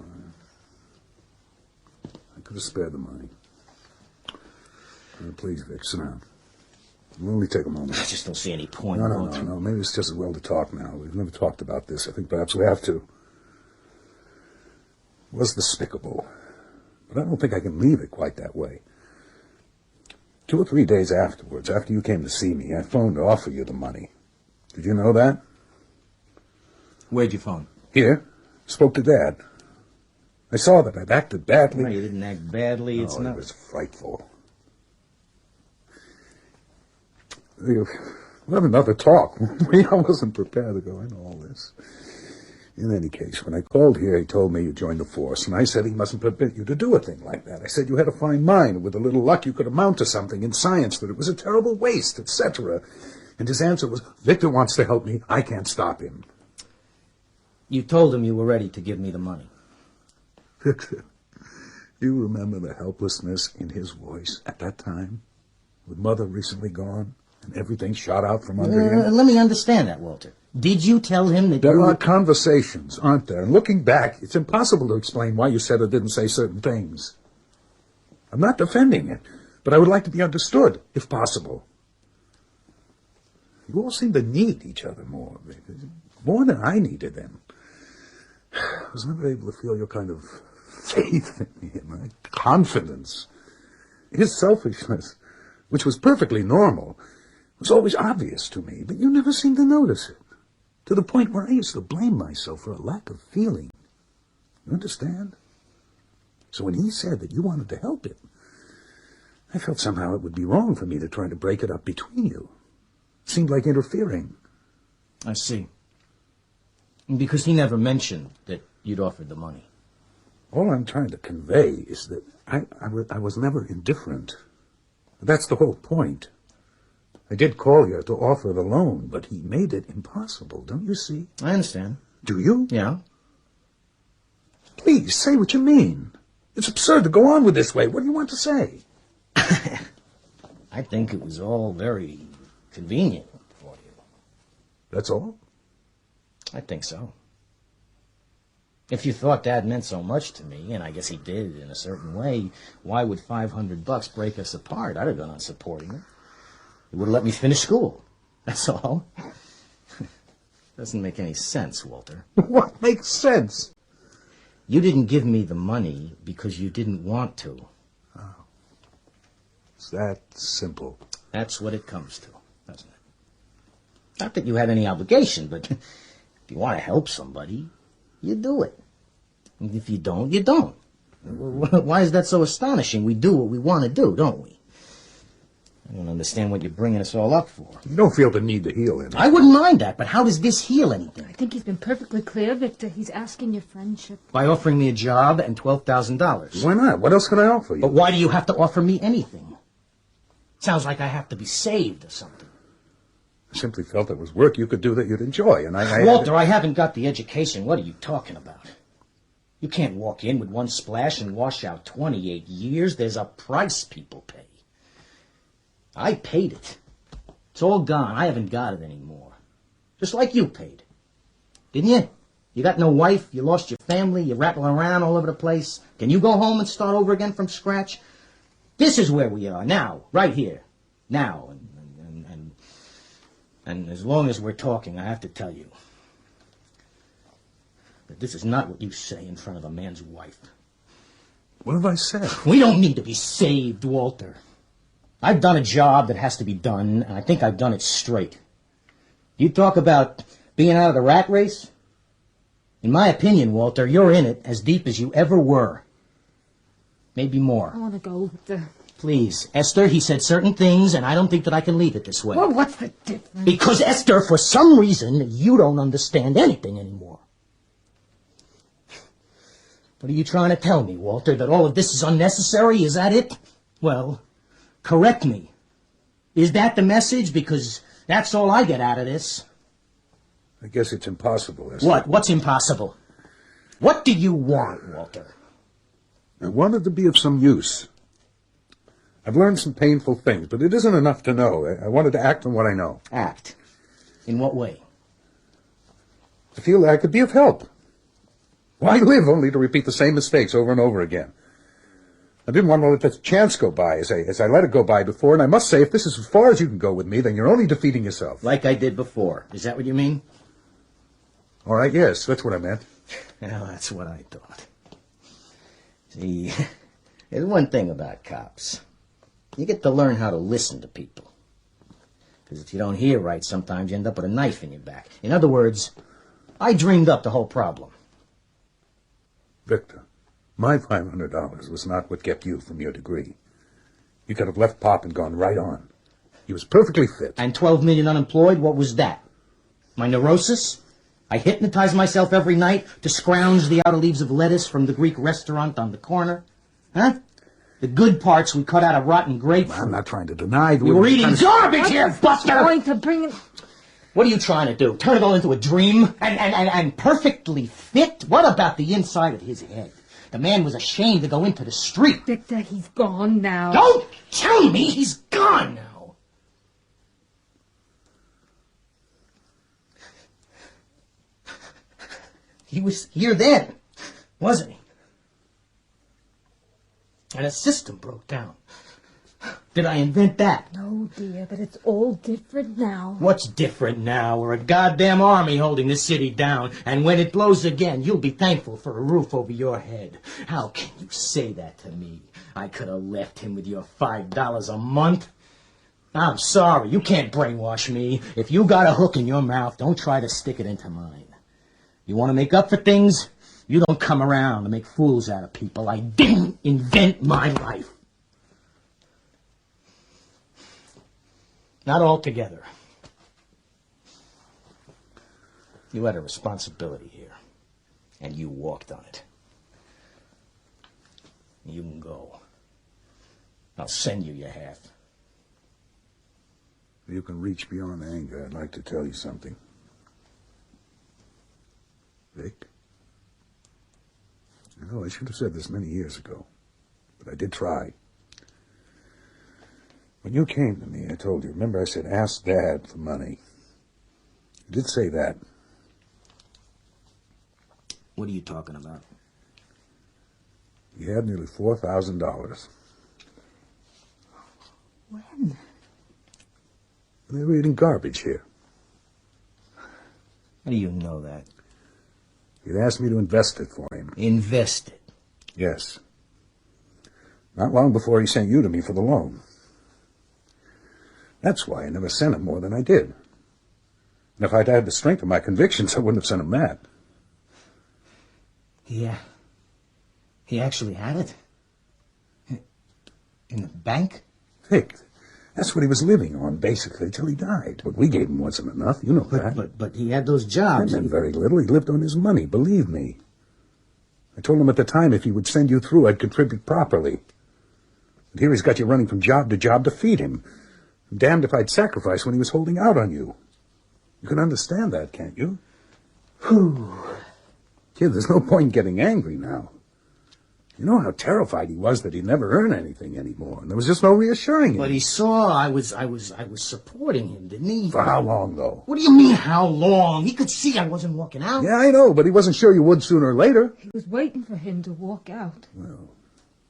I could have spared the money. Please, Vic, sit down. It'll only take a moment. I just don't see any point. No. Maybe it's just as well to talk now. We've never talked about this. I think perhaps we have to. It was despicable. But I don't think I can leave it quite that way. 2 or 3 days afterwards, after you came to see me, I phoned to offer you the money. Did you know that? Where'd you phone? Here. Spoke to Dad. I saw that I'd acted badly. No, you didn't act badly. It's not... It was frightful. We'll have another talk. I wasn't prepared to go into all this. In any case, when I called here, he told me you joined the force, and I said he mustn't permit you to do a thing like that. I said you had a fine mind, and with a little luck you could amount to something in science, that it was a terrible waste, etc. And his answer was, Victor wants to help me, I can't stop him. You told him you were ready to give me the money. Victor, you remember the helplessness in his voice at that time? With Mother recently gone, and everything shot out from under him? Let me understand that, Walter. Did you tell him that There are conversations, aren't there? And looking back, it's impossible to explain why you said or didn't say certain things. I'm not defending it, but I would like to be understood, if possible. You all seem to need each other more than I needed them. I was never able to feel your kind of faith in me and my confidence. His selfishness, which was perfectly normal, was always obvious to me, but you never seemed to notice it. To the point where I used to blame myself for a lack of feeling. You understand? So when he said that you wanted to help him, I felt somehow it would be wrong for me to try to break it up between you. It seemed like interfering. I see. Because he never mentioned that you'd offered the money. All I'm trying to convey is that I was never indifferent. That's the whole point. I did call you to offer the loan, but he made it impossible, don't you see? I understand. Do you? Yeah. Please, say what you mean. It's absurd to go on with this way. What do you want to say? I think it was all very convenient for you. That's all? I think so. If you thought Dad meant so much to me, and I guess he did in a certain way, why would $500 break us apart? I'd have gone on supporting it. It would have let me finish school. That's all. Doesn't make any sense, Walter. What makes sense? You didn't give me the money because you didn't want to. Oh. It's that simple. That's what it comes to, doesn't it? Not that you had any obligation, but if you want to help somebody, you do it. And if you don't, you don't. Why is that so astonishing? We do what we want to do, don't we? I don't understand what you're bringing us all up for. You don't feel the need to heal any. I wouldn't mind that, but how does this heal anything? I think he's been perfectly clear, Victor. He's asking your friendship. By offering me a job and $12,000. Why not? What else can I offer you? But why do you have to offer me anything? Sounds like I have to be saved or something. I simply felt it was work you could do that you'd enjoy, and I... Walter, I haven't got the education. What are you talking about? You can't walk in with one splash and wash out 28 years. There's a price people pay. I paid it. It's all gone. I haven't got it anymore. Just like you paid. Didn't you? You got no wife, you lost your family, you're rattling around all over the place. Can you go home and start over again from scratch? This is where we are now, right here. Now. And as long as we're talking, I have to tell you that this is not what you say in front of a man's wife. What have I said? We don't need to be saved, Walter. I've done a job that has to be done, and I think I've done it straight. You talk about being out of the rat race? In my opinion, Walter, you're in it as deep as you ever were. Maybe more. I want to go with the... Please, Esther, he said certain things, and I don't think that I can leave it this way. Well, what's the difference? Because, Esther, for some reason, you don't understand anything anymore. What are you trying to tell me, Walter? That all of this is unnecessary? Is that it? Well, correct me. Is that the message? Because that's all I get out of this. I guess it's impossible, Esther. What? What's impossible? What do you want, Walter? I wanted to be of some use. I've learned some painful things, but it isn't enough to know. I wanted to act on what I know. Act? In what way? I feel that I could be of help. Why live only to repeat the same mistakes over and over again? I didn't want to let this chance go by as I let it go by before, and I must say, if this is as far as you can go with me, then you're only defeating yourself. Like I did before. Is that what you mean? All right, yes, that's what I meant. Well, that's what I thought. See, there's one thing about cops. You get to learn how to listen to people. Because if you don't hear right, sometimes you end up with a knife in your back. In other words, I dreamed up the whole problem. Victor, my $500 was not what kept you from your degree. You could have left Pop and gone right on. He was perfectly fit. And 12 million unemployed, what was that? My neurosis? I hypnotize myself every night to scrounge the outer leaves of lettuce from the Greek restaurant on the corner? Huh? The good parts we cut out of rotten grapefruit. I'm not trying to deny that You were eating garbage here, Buster! Going to bring it... What are you trying to do? Turn it all into a dream? And perfectly fit? What about the inside of his head? The man was ashamed to go into the street. Victor, he's gone now. Don't tell me he's gone now. He was here then, wasn't he? And a system broke down. Did I invent that? No, dear, but it's all different now. What's different now? We're a goddamn army holding this city down, and when it blows again, you'll be thankful for a roof over your head. How can you say that to me? I could have left him with your $5 a month. I'm sorry, you can't brainwash me. If you got a hook in your mouth, don't try to stick it into mine. You want to make up for things? You don't come around to make fools out of people. I didn't invent my life. Not altogether. You had a responsibility here, and you walked on it. You can go. I'll send you your half. You can reach beyond anger. I'd like to tell you something. Vic? I know I should have said this many years ago, but I did try. When you came to me, I told you, remember I said, ask Dad for money. You did say that. What are you talking about? You had nearly $4,000. When? They were eating garbage here. How do you know that? He'd asked me to invest it for him. Invest it? Yes. Not long before he sent you to me for the loan. That's why I never sent him more than I did. And if I'd had the strength of my convictions, I wouldn't have sent him that. Yeah. He actually had it? In the bank? Vic, that's what he was living on, basically, till he died. What we gave him wasn't enough, you know that. But he had those jobs. That meant very little. He lived on his money, believe me. I told him at the time if he would send you through, I'd contribute properly. And here he's got you running from job to feed him. I'm damned if I'd sacrifice when he was holding out on you. You can understand that, can't you? Whew. Kid, there's no point in getting angry now. You know how terrified he was that he'd never earn anything anymore, and there was just no reassuring him. But he saw I was supporting him, didn't he? For how long, though? What do you mean, how long? He could see I wasn't walking out. Yeah, I know, but he wasn't sure you would sooner or later. He was waiting for him to walk out. Well,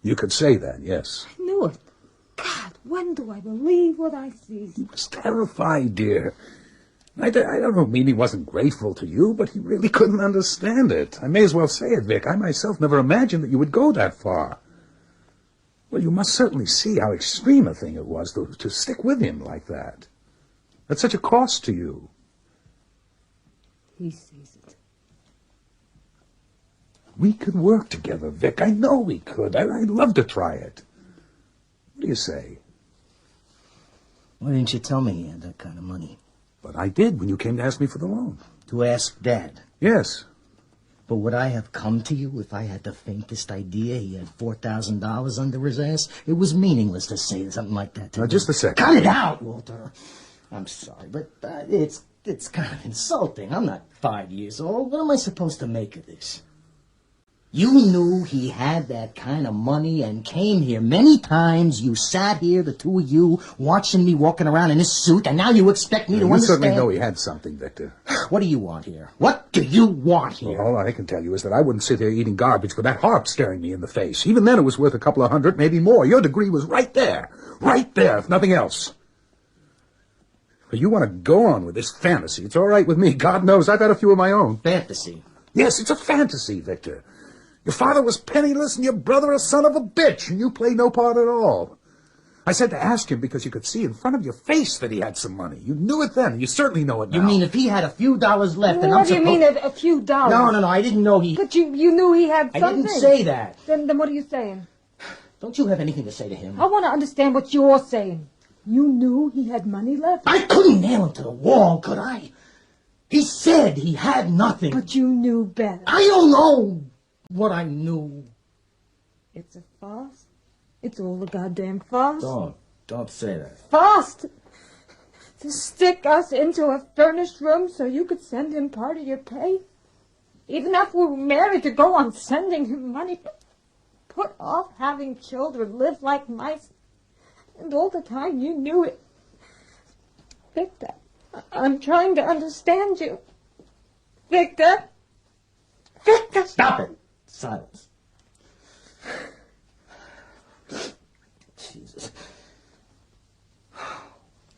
you could say that, yes. I knew it. God, when do I believe what I see? He was terrified, dear. I don't mean he wasn't grateful to you, but he really couldn't understand it. I may as well say it, Vic. I myself never imagined that you would go that far. Well, you must certainly see how extreme a thing it was to stick with him like that. That's such a cost to you. He sees it. We could work together, Vic. I know we could. I'd love to try it. What do you say? Why didn't you tell me he had that kind of money? But I did when you came to ask me for the loan. To ask Dad? Yes. But would I have come to you if I had the faintest idea he had $4,000 under his ass? It was meaningless to say something like that to Now, me. just a second. Cut it out, Walter. I'm sorry, but it's kind of insulting. I'm not 5 years old. What am I supposed to make of this? You knew he had that kind of money and came here many times. You sat here, the two of you, watching me walking around in this suit, and now you expect me to You understand... certainly know he had something, Victor. What do you want here? What do you want here? Well, all I can tell you is that I wouldn't sit here eating garbage with that harp staring me in the face. Even then it was worth a couple of hundred, maybe more. Your degree was right there, if nothing else. But you want to go on with this fantasy. It's all right with me. God knows I've had a few of my own. Fantasy? Yes, it's a fantasy, Victor. Your father was penniless and your brother a son of a bitch, and you played no part at all. I said to ask him because you could see in front of your face that he had some money. You knew it then. You certainly know it now. You mean if he had a few dollars left and I'm What do you mean a few dollars? No, I didn't know he... But you knew he had I something. didn't say that. Then what are you saying? Don't you have anything to say to him? I want to understand what you're saying. You knew he had money left? I couldn't nail him to the wall, could I? He said he had nothing. But you knew better. I don't know what I knew. It's a farce. It's all a goddamn farce. Don't say that. Farce! To stick us into a furnished room so you could send him part of your pay? Even after we were married, to go on sending him money? Put off having children, live like mice. And all the time you knew it. Victor, I'm trying to understand you. Victor! Victor! Stop it! Silence. Jesus.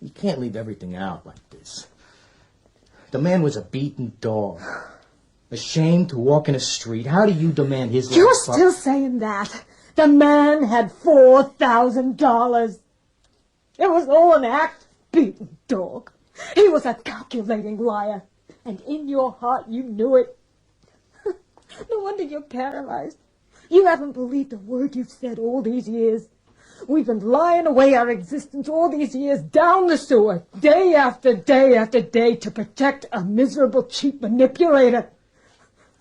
You can't leave everything out like this. The man was a beaten dog. Ashamed to walk in a street. How do you demand his life? You're still saying that. The man had $4,000. It was all an act, beaten dog. He was a calculating liar. And in your heart you knew it. No wonder you're paralyzed. You haven't believed a word you've said all these years. We've been lying away our existence all these years down the sewer, day after day after day, to protect a miserable, cheap manipulator.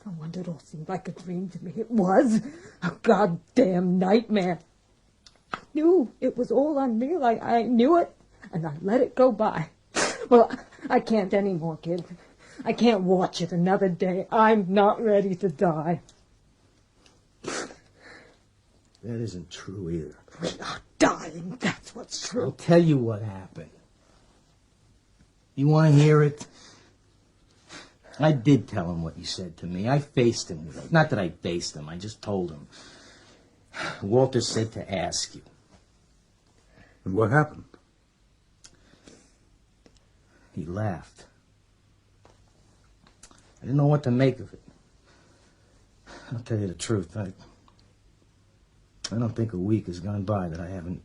No wonder it all seemed like a dream to me. It was a goddamn nightmare. I knew it was all unreal. I knew it. and I let it go by. Well, I can't anymore, kid. I can't watch it another day. I'm not ready to die. That isn't true either. We're not dying, that's what's I'll true. tell you what happened. You want to hear it? I did tell him what you said to me. I faced him with it. Not that I faced him, I just told him. Walter said to ask you. And what happened? He laughed. I didn't know what to make of it. I'll tell you the truth. I don't think a week has gone by that I haven't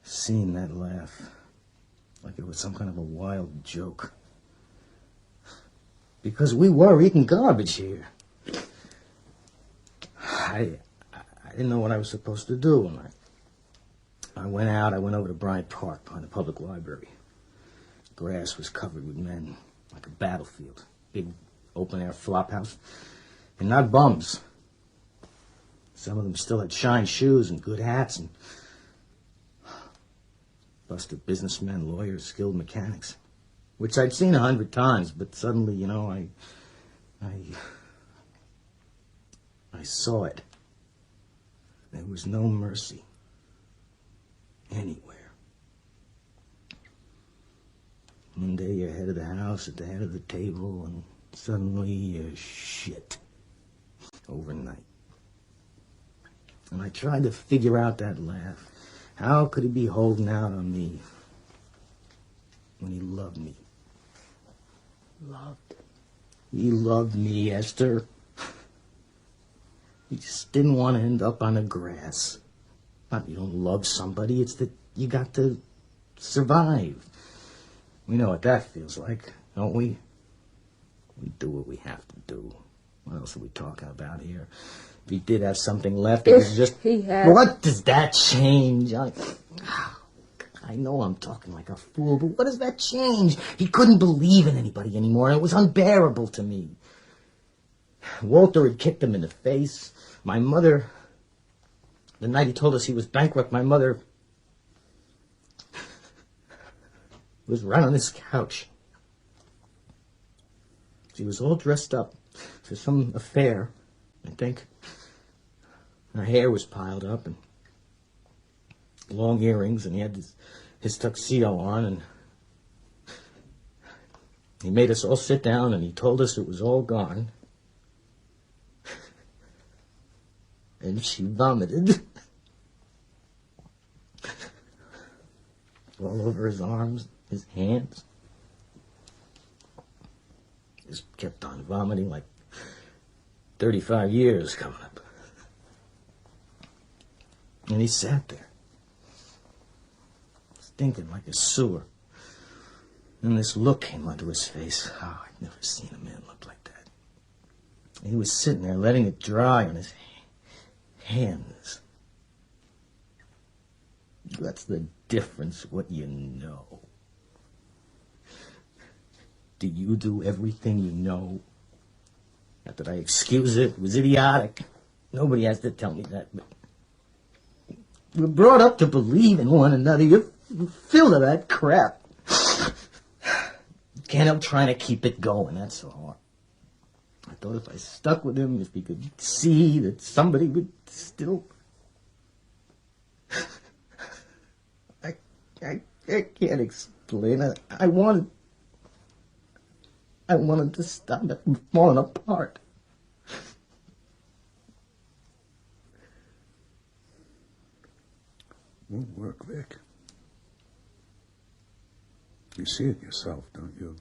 seen that laugh. Like it was some kind of a wild joke. Because we were eating garbage here. I didn't know what I was supposed to do. And I went over to Bryant Park behind the public library. Grass was covered with men, like a battlefield. Big open-air flop house. And not bums. Some of them still had shine shoes and good hats and busted businessmen, lawyers, skilled mechanics. Which I'd seen 100 times, but suddenly, you know, I saw it. There was no mercy. Anywhere. One day you're head of the house, at the head of the table, and suddenly you're shit. Overnight. And I tried to figure out that laugh. How could he be holding out on me when he loved me? Loved. He loved me, Esther. He just didn't want to end up on the grass. Not you don't love somebody, it's that you got to survive. We know what that feels like, don't we? We do what we have to do. What else are we talking about here? If he did have something left, it was just... He had... What does that change? I know I'm talking like a fool, but what does that change? He couldn't believe in anybody anymore, and it was unbearable to me. Walter had kicked him in the face. My mother... The night he told us he was bankrupt, my mother... was right on his couch. She was all dressed up for some affair, I think. Her hair was piled up and long earrings, and he had his tuxedo on, and he made us all sit down, and he told us it was all gone. And she vomited all over his arms, his hands. Just kept on vomiting like 35 years coming up. And he sat there, stinking like a sewer. And this look came onto his face. Oh, I'd never seen a man look like that. And he was sitting there letting it dry on his hands. That's the difference, what you know. Do you do everything you know? Not that I excuse it. It was idiotic. Nobody has to tell me that. But we're brought up to believe in one another. You're filled with that crap. Can't help trying to keep it going, that's all. I thought if I stuck with him, if he could see that somebody would still... I can't explain it. I wanted to stop it from falling apart. Won't work, Vic. You see it yourself, don't you?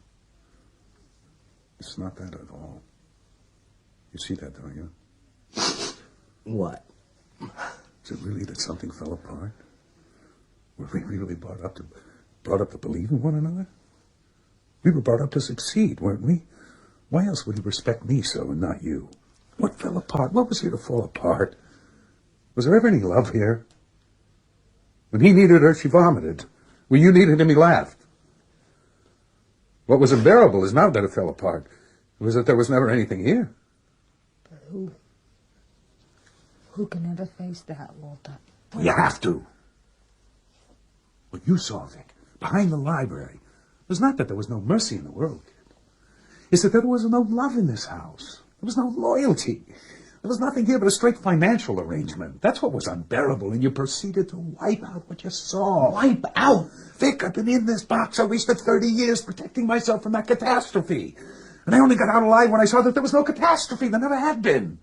It's not that at all. You see that, don't you? What? Is it really that something fell apart? Were we really brought up to believe in one another? We were brought up to succeed, weren't we? Why else would he respect me so and not you? What fell apart? What was here to fall apart? Was there ever any love here? When he needed her, she vomited. When you needed him, he laughed. What was unbearable is not that it fell apart. It was that there was never anything here. But who can ever face that, Walter? You have to. What you saw, Vic, behind the library, was not that there was no mercy in the world, kid. It's that there was no love in this house. There was no loyalty. There was nothing here but a straight financial arrangement. That's what was unbearable, and you proceeded to wipe out what you saw. Wipe out? Vic, I've been in this box. I wasted 30 years protecting myself from that catastrophe. And I only got out alive when I saw that there was no catastrophe. There never had been.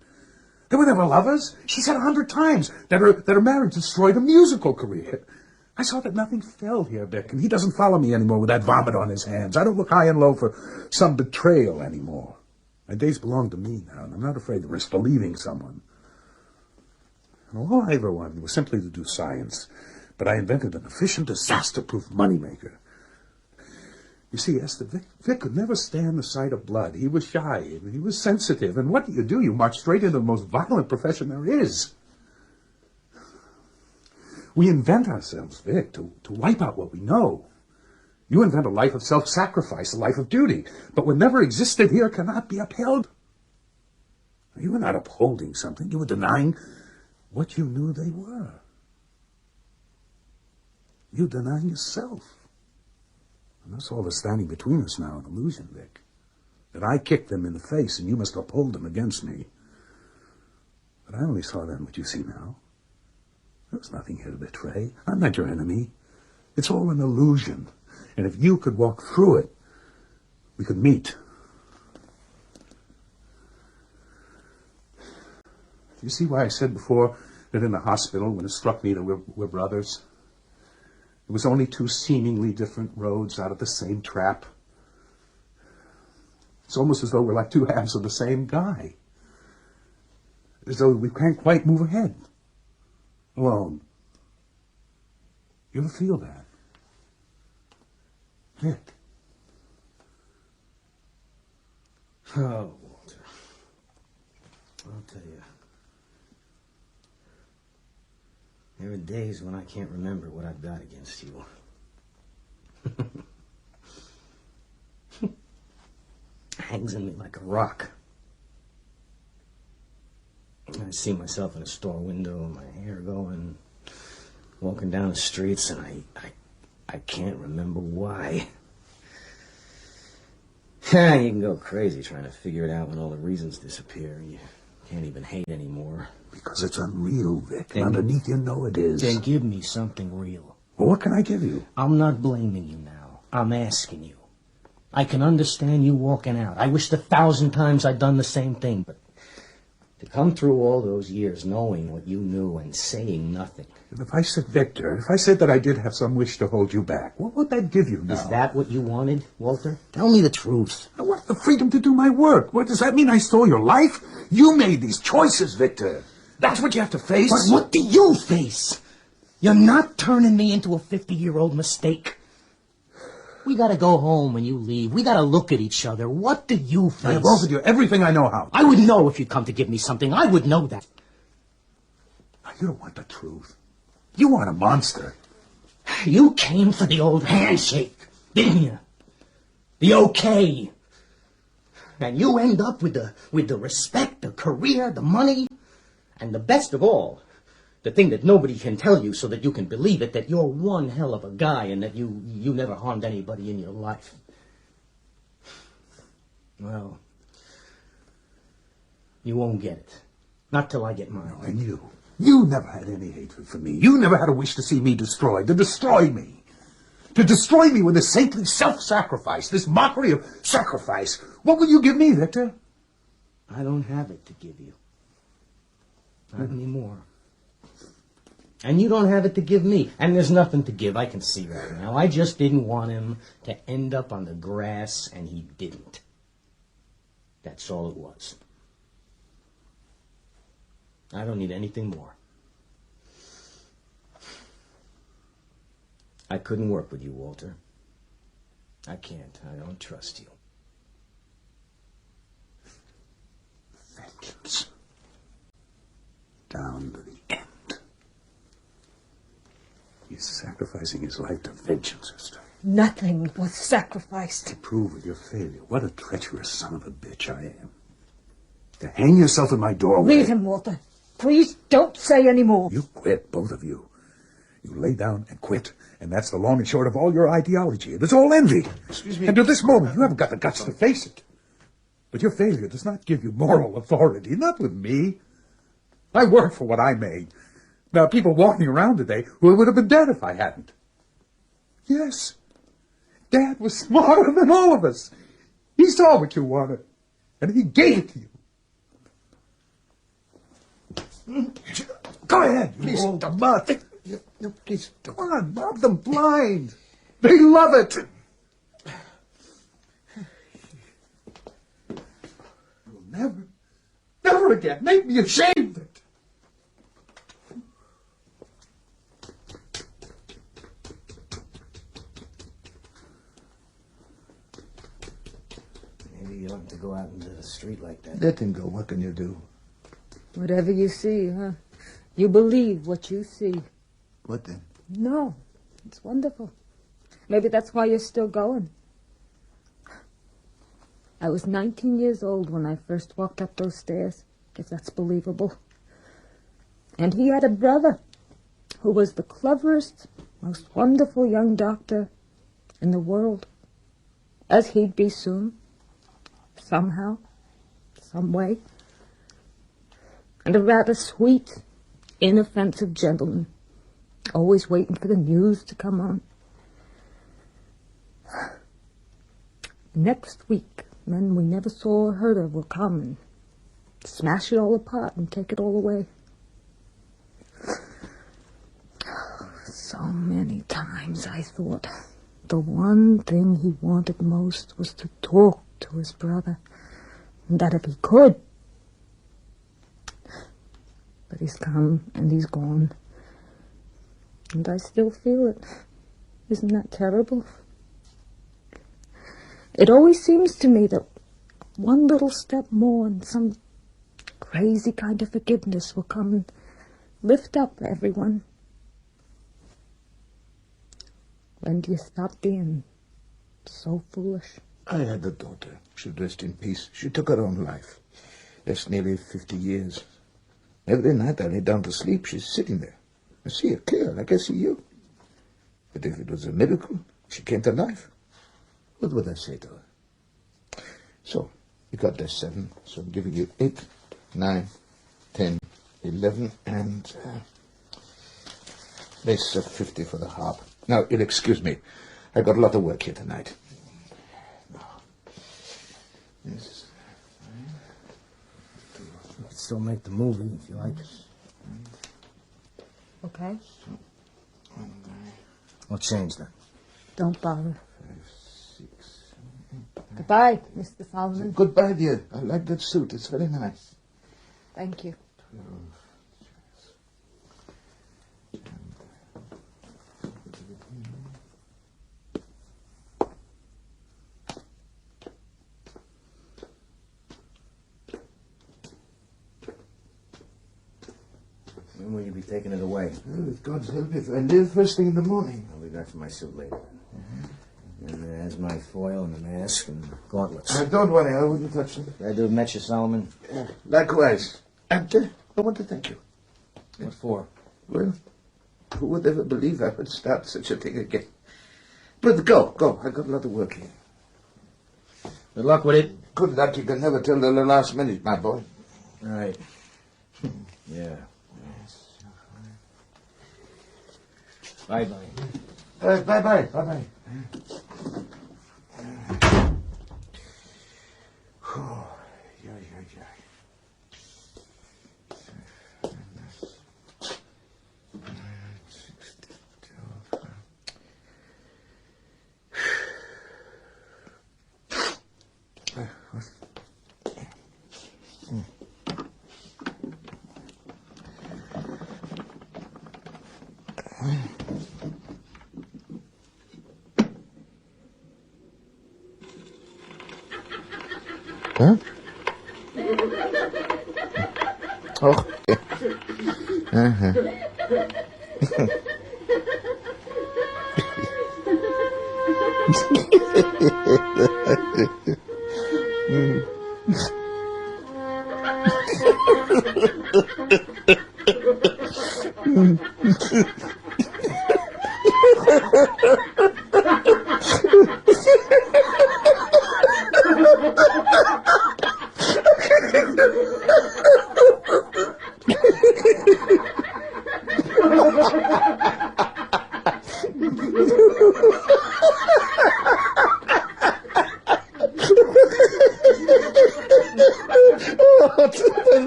They were never lovers. She said 100 times that her marriage destroyed a musical career. I saw that nothing fell here, Vic, and he doesn't follow me anymore with that vomit on his hands. I don't look high and low for some betrayal anymore. My days belong to me now, and I'm not afraid to risk believing someone. And all I ever wanted was simply to do science, but I invented an efficient, disaster-proof moneymaker. You see, Esther, Vic could never stand the sight of blood. He was shy, he was sensitive, and what do? You march straight into the most violent profession there is. We invent ourselves, Vic, to wipe out what we know. You invent a life of self-sacrifice, a life of duty, but what never existed here cannot be upheld. You were not upholding something. You were denying what you knew they were. You denying yourself. And that's all that's standing between us now, an illusion, Vic. That I kicked them in the face and you must uphold them against me. But I only saw then what you see now. There was nothing here to betray. I'm not your enemy. It's all an illusion. And if you could walk through it, we could meet. You see why I said before that in the hospital, when it struck me that we're brothers? It was only two seemingly different roads out of the same trap. It's almost as though we're like two halves of the same guy. As though we can't quite move ahead. Alone. You ever feel that? Vic. Oh, Walter. I'll tell you. There are days when I can't remember what I've got against you. Hangs in me like a rock. I see myself in a store window, my hair going, walking down the streets, and I can't remember why. You can go crazy trying to figure it out when all the reasons disappear. You can't even hate anymore. Because it's unreal, Vic. And underneath you know it is. Then give me something real. Well, what can I give you? I'm not blaming you now. I'm asking you. I can understand you walking out. I wished 1,000 times I'd done the same thing, but to come through all those years knowing what you knew and saying nothing. And if I said, Victor, if I said that I did have some wish to hold you back, what would that give you now? Is that what you wanted, Walter? Tell me the truth. I want the freedom to do my work. What, does that mean I stole your life? You made these choices, Victor. That's what you have to face. But what do you face? You're not turning me into a 50-year-old mistake. We gotta go home when you leave. We gotta look at each other. What do you face? I have offered you everything I know how. I would know if you'd come to give me something. I would know that. You don't want the truth. You want a monster. You came for the old handshake, didn't you? The okay. And you end up with the respect, the career, the money, and the best of all, the thing that nobody can tell you so that you can believe it, that you're one hell of a guy and that you never harmed anybody in your life. Well, you won't get it. Not till I get mine. And you never had any hatred for me. You never had a wish to see me destroyed, to destroy me. To destroy me with this saintly self-sacrifice, this mockery of sacrifice. What will you give me, Victor? I don't have it to give you. Not anymore. And you don't have it to give me. And there's nothing to give, I can see right now. I just didn't want him to end up on the grass, and he didn't. That's all it was. I don't need anything more. I couldn't work with you, Walter. I can't. I don't trust you. Vengeance. Down to the end. He's sacrificing his life to vengeance, sister. Nothing was sacrificed. To prove with your failure what a treacherous son of a bitch I am. To hang yourself in my doorway. Leave him, Walter. Please don't say any more. You quit, both of you. You lay down and quit. And that's the long and short of all your ideology. It's all envy. Excuse me. And to this moment, you haven't got the guts to face it. But your failure does not give you moral authority. Not with me. I work for what I made. There are people walking around today who would have been dead if I hadn't. Yes. Dad was smarter than all of us. He saw what you wanted. And he gave it to you. Go ahead, you Please, old mutt. No, please, Come on, rob them blind. They love it. You'll never again make me ashamed of it. Maybe you oughtn't to go out into the street like that. let him go. What can you do? Whatever you see, huh? You believe what you see. What then? No, it's wonderful. Maybe that's why you're still going. I was 19 years old when I first walked up those stairs, if that's believable. And he had a brother who was the cleverest, most wonderful young doctor in the world, as he'd be soon, somehow, some way. And a rather sweet, inoffensive gentleman, always waiting for the news to come on. Next week, men we never saw or heard of will come and smash it all apart and take it all away. So many times I thought the one thing he wanted most was to talk to his brother, and that if he could. But he's come and he's gone. And I still feel it. Isn't that terrible? It always seems to me that one little step more and some crazy kind of forgiveness will come and lift up everyone. When do you stop being so foolish? I had a daughter. She rest in peace. She took her own life. That's nearly 50 years. Every night I lay down to sleep, she's sitting there. I see her clear, like I see you. But if it was a miracle, she came to life, what would I say to her? So, you got there 7, so I'm giving you 8, 9, 10, 11, and there's 50 for the harp. Now, you'll excuse me. I got a lot of work here tonight. Yes. You can still make the movie if you like. Okay. We'll change that. Don't bother. 5, 6, 7, 8. Goodbye, Mr. Solomon. Goodbye, dear. I like that suit. It's very nice. Thank you. 12. When will you be taking it away? Well, with God's help, if I live first thing in the morning. I'll be back for my suit later. And there's my foil and the mask and gauntlets. Don't worry, I wouldn't touch them. Did I do met you, Solomon? Likewise. And I want to thank you. What for? Well, who would ever believe I would start such a thing again? But go. I got a lot of work here. Good luck with it. Good luck. You can never tell till the last minute, my boy. All right. Yeah. Bye-bye. Bye-bye. Huh? Oh. Uh-huh.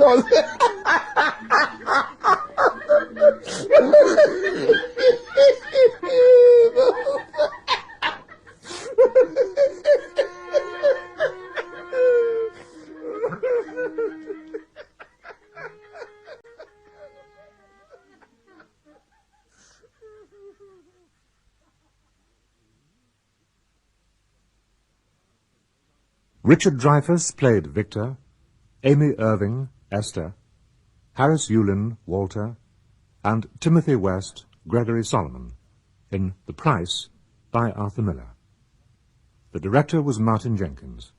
course. Richard Dreyfuss played Victor, Amy Irving, Esther, Harris Yulin, Walter, and Timothy West, Gregory Solomon, in The Price by Arthur Miller. The director was Martin Jenkins.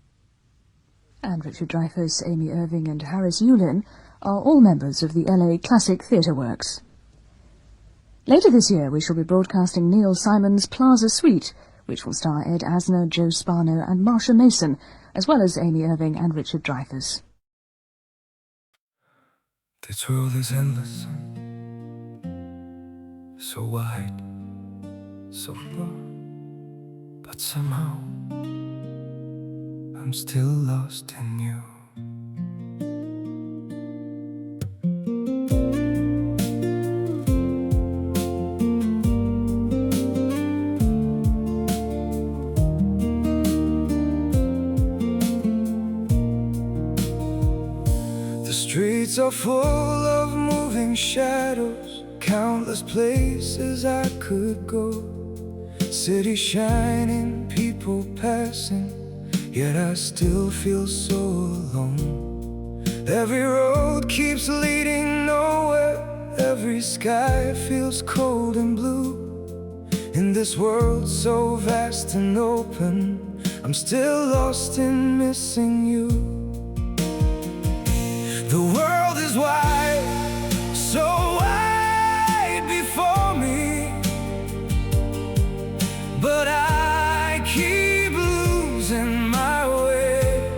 And Richard Dreyfuss, Amy Irving and Harris Yulin are all members of the LA Classic Theatre Works. Later this year we shall be broadcasting Neil Simon's Plaza Suite, which will star Ed Asner, Joe Spano and Marsha Mason, as well as Amy Irving and Richard Dreyfuss. This world is endless, so wide, so broad, but somehow I'm still lost in you. The streets are full of moving shadows, countless places I could go. City shining, people passing, yet I still feel so alone. Every road keeps leading nowhere, every sky feels cold and blue. In this world so vast and open, I'm still lost in missing you. The world is wide, so wide before me, but I keep losing my way.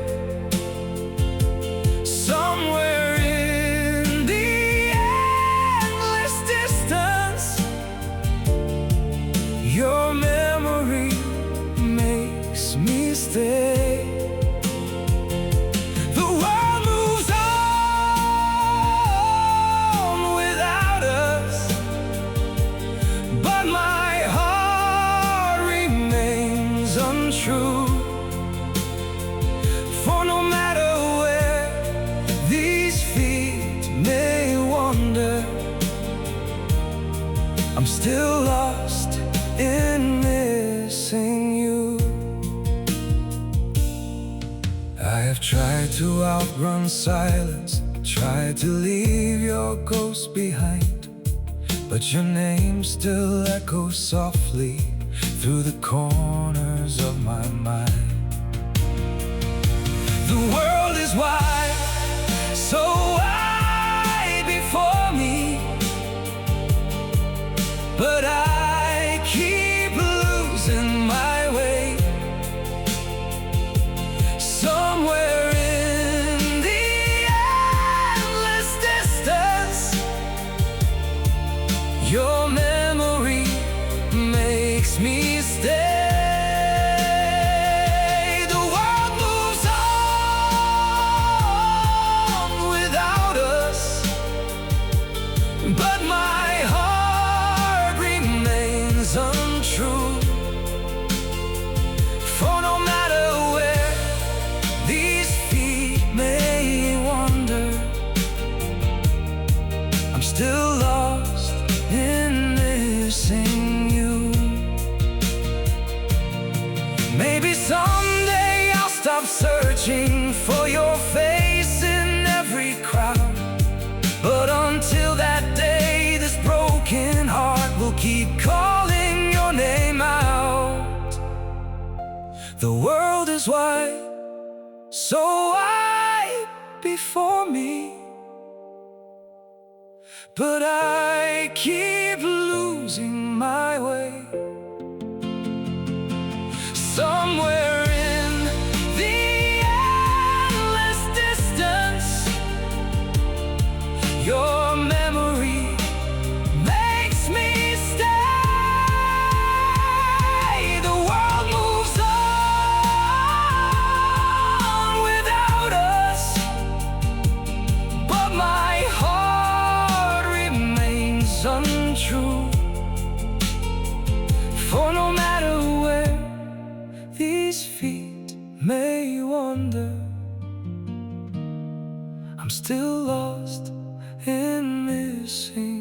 Somewhere in the endless distance, your memory makes me stay. For no matter where these feet may wander, I'm still lost in missing you. I have tried to outrun silence, tried to leave your ghost behind, but your name still echoes softly through the corners of my mind. The world is wide, so wide before me, but I keep losing my way. Somewhere in the endless distance, your memory makes me stay. Still lost in missing you. Maybe someday I'll stop searching for your face in every crowd, but until that day, this broken heart will keep calling your name out. The world is wide, so wide before me, but I keep losing my way. Somewhere in the endless distance, your memory makes me stay. The world moves on without us, but I'm still lost in missing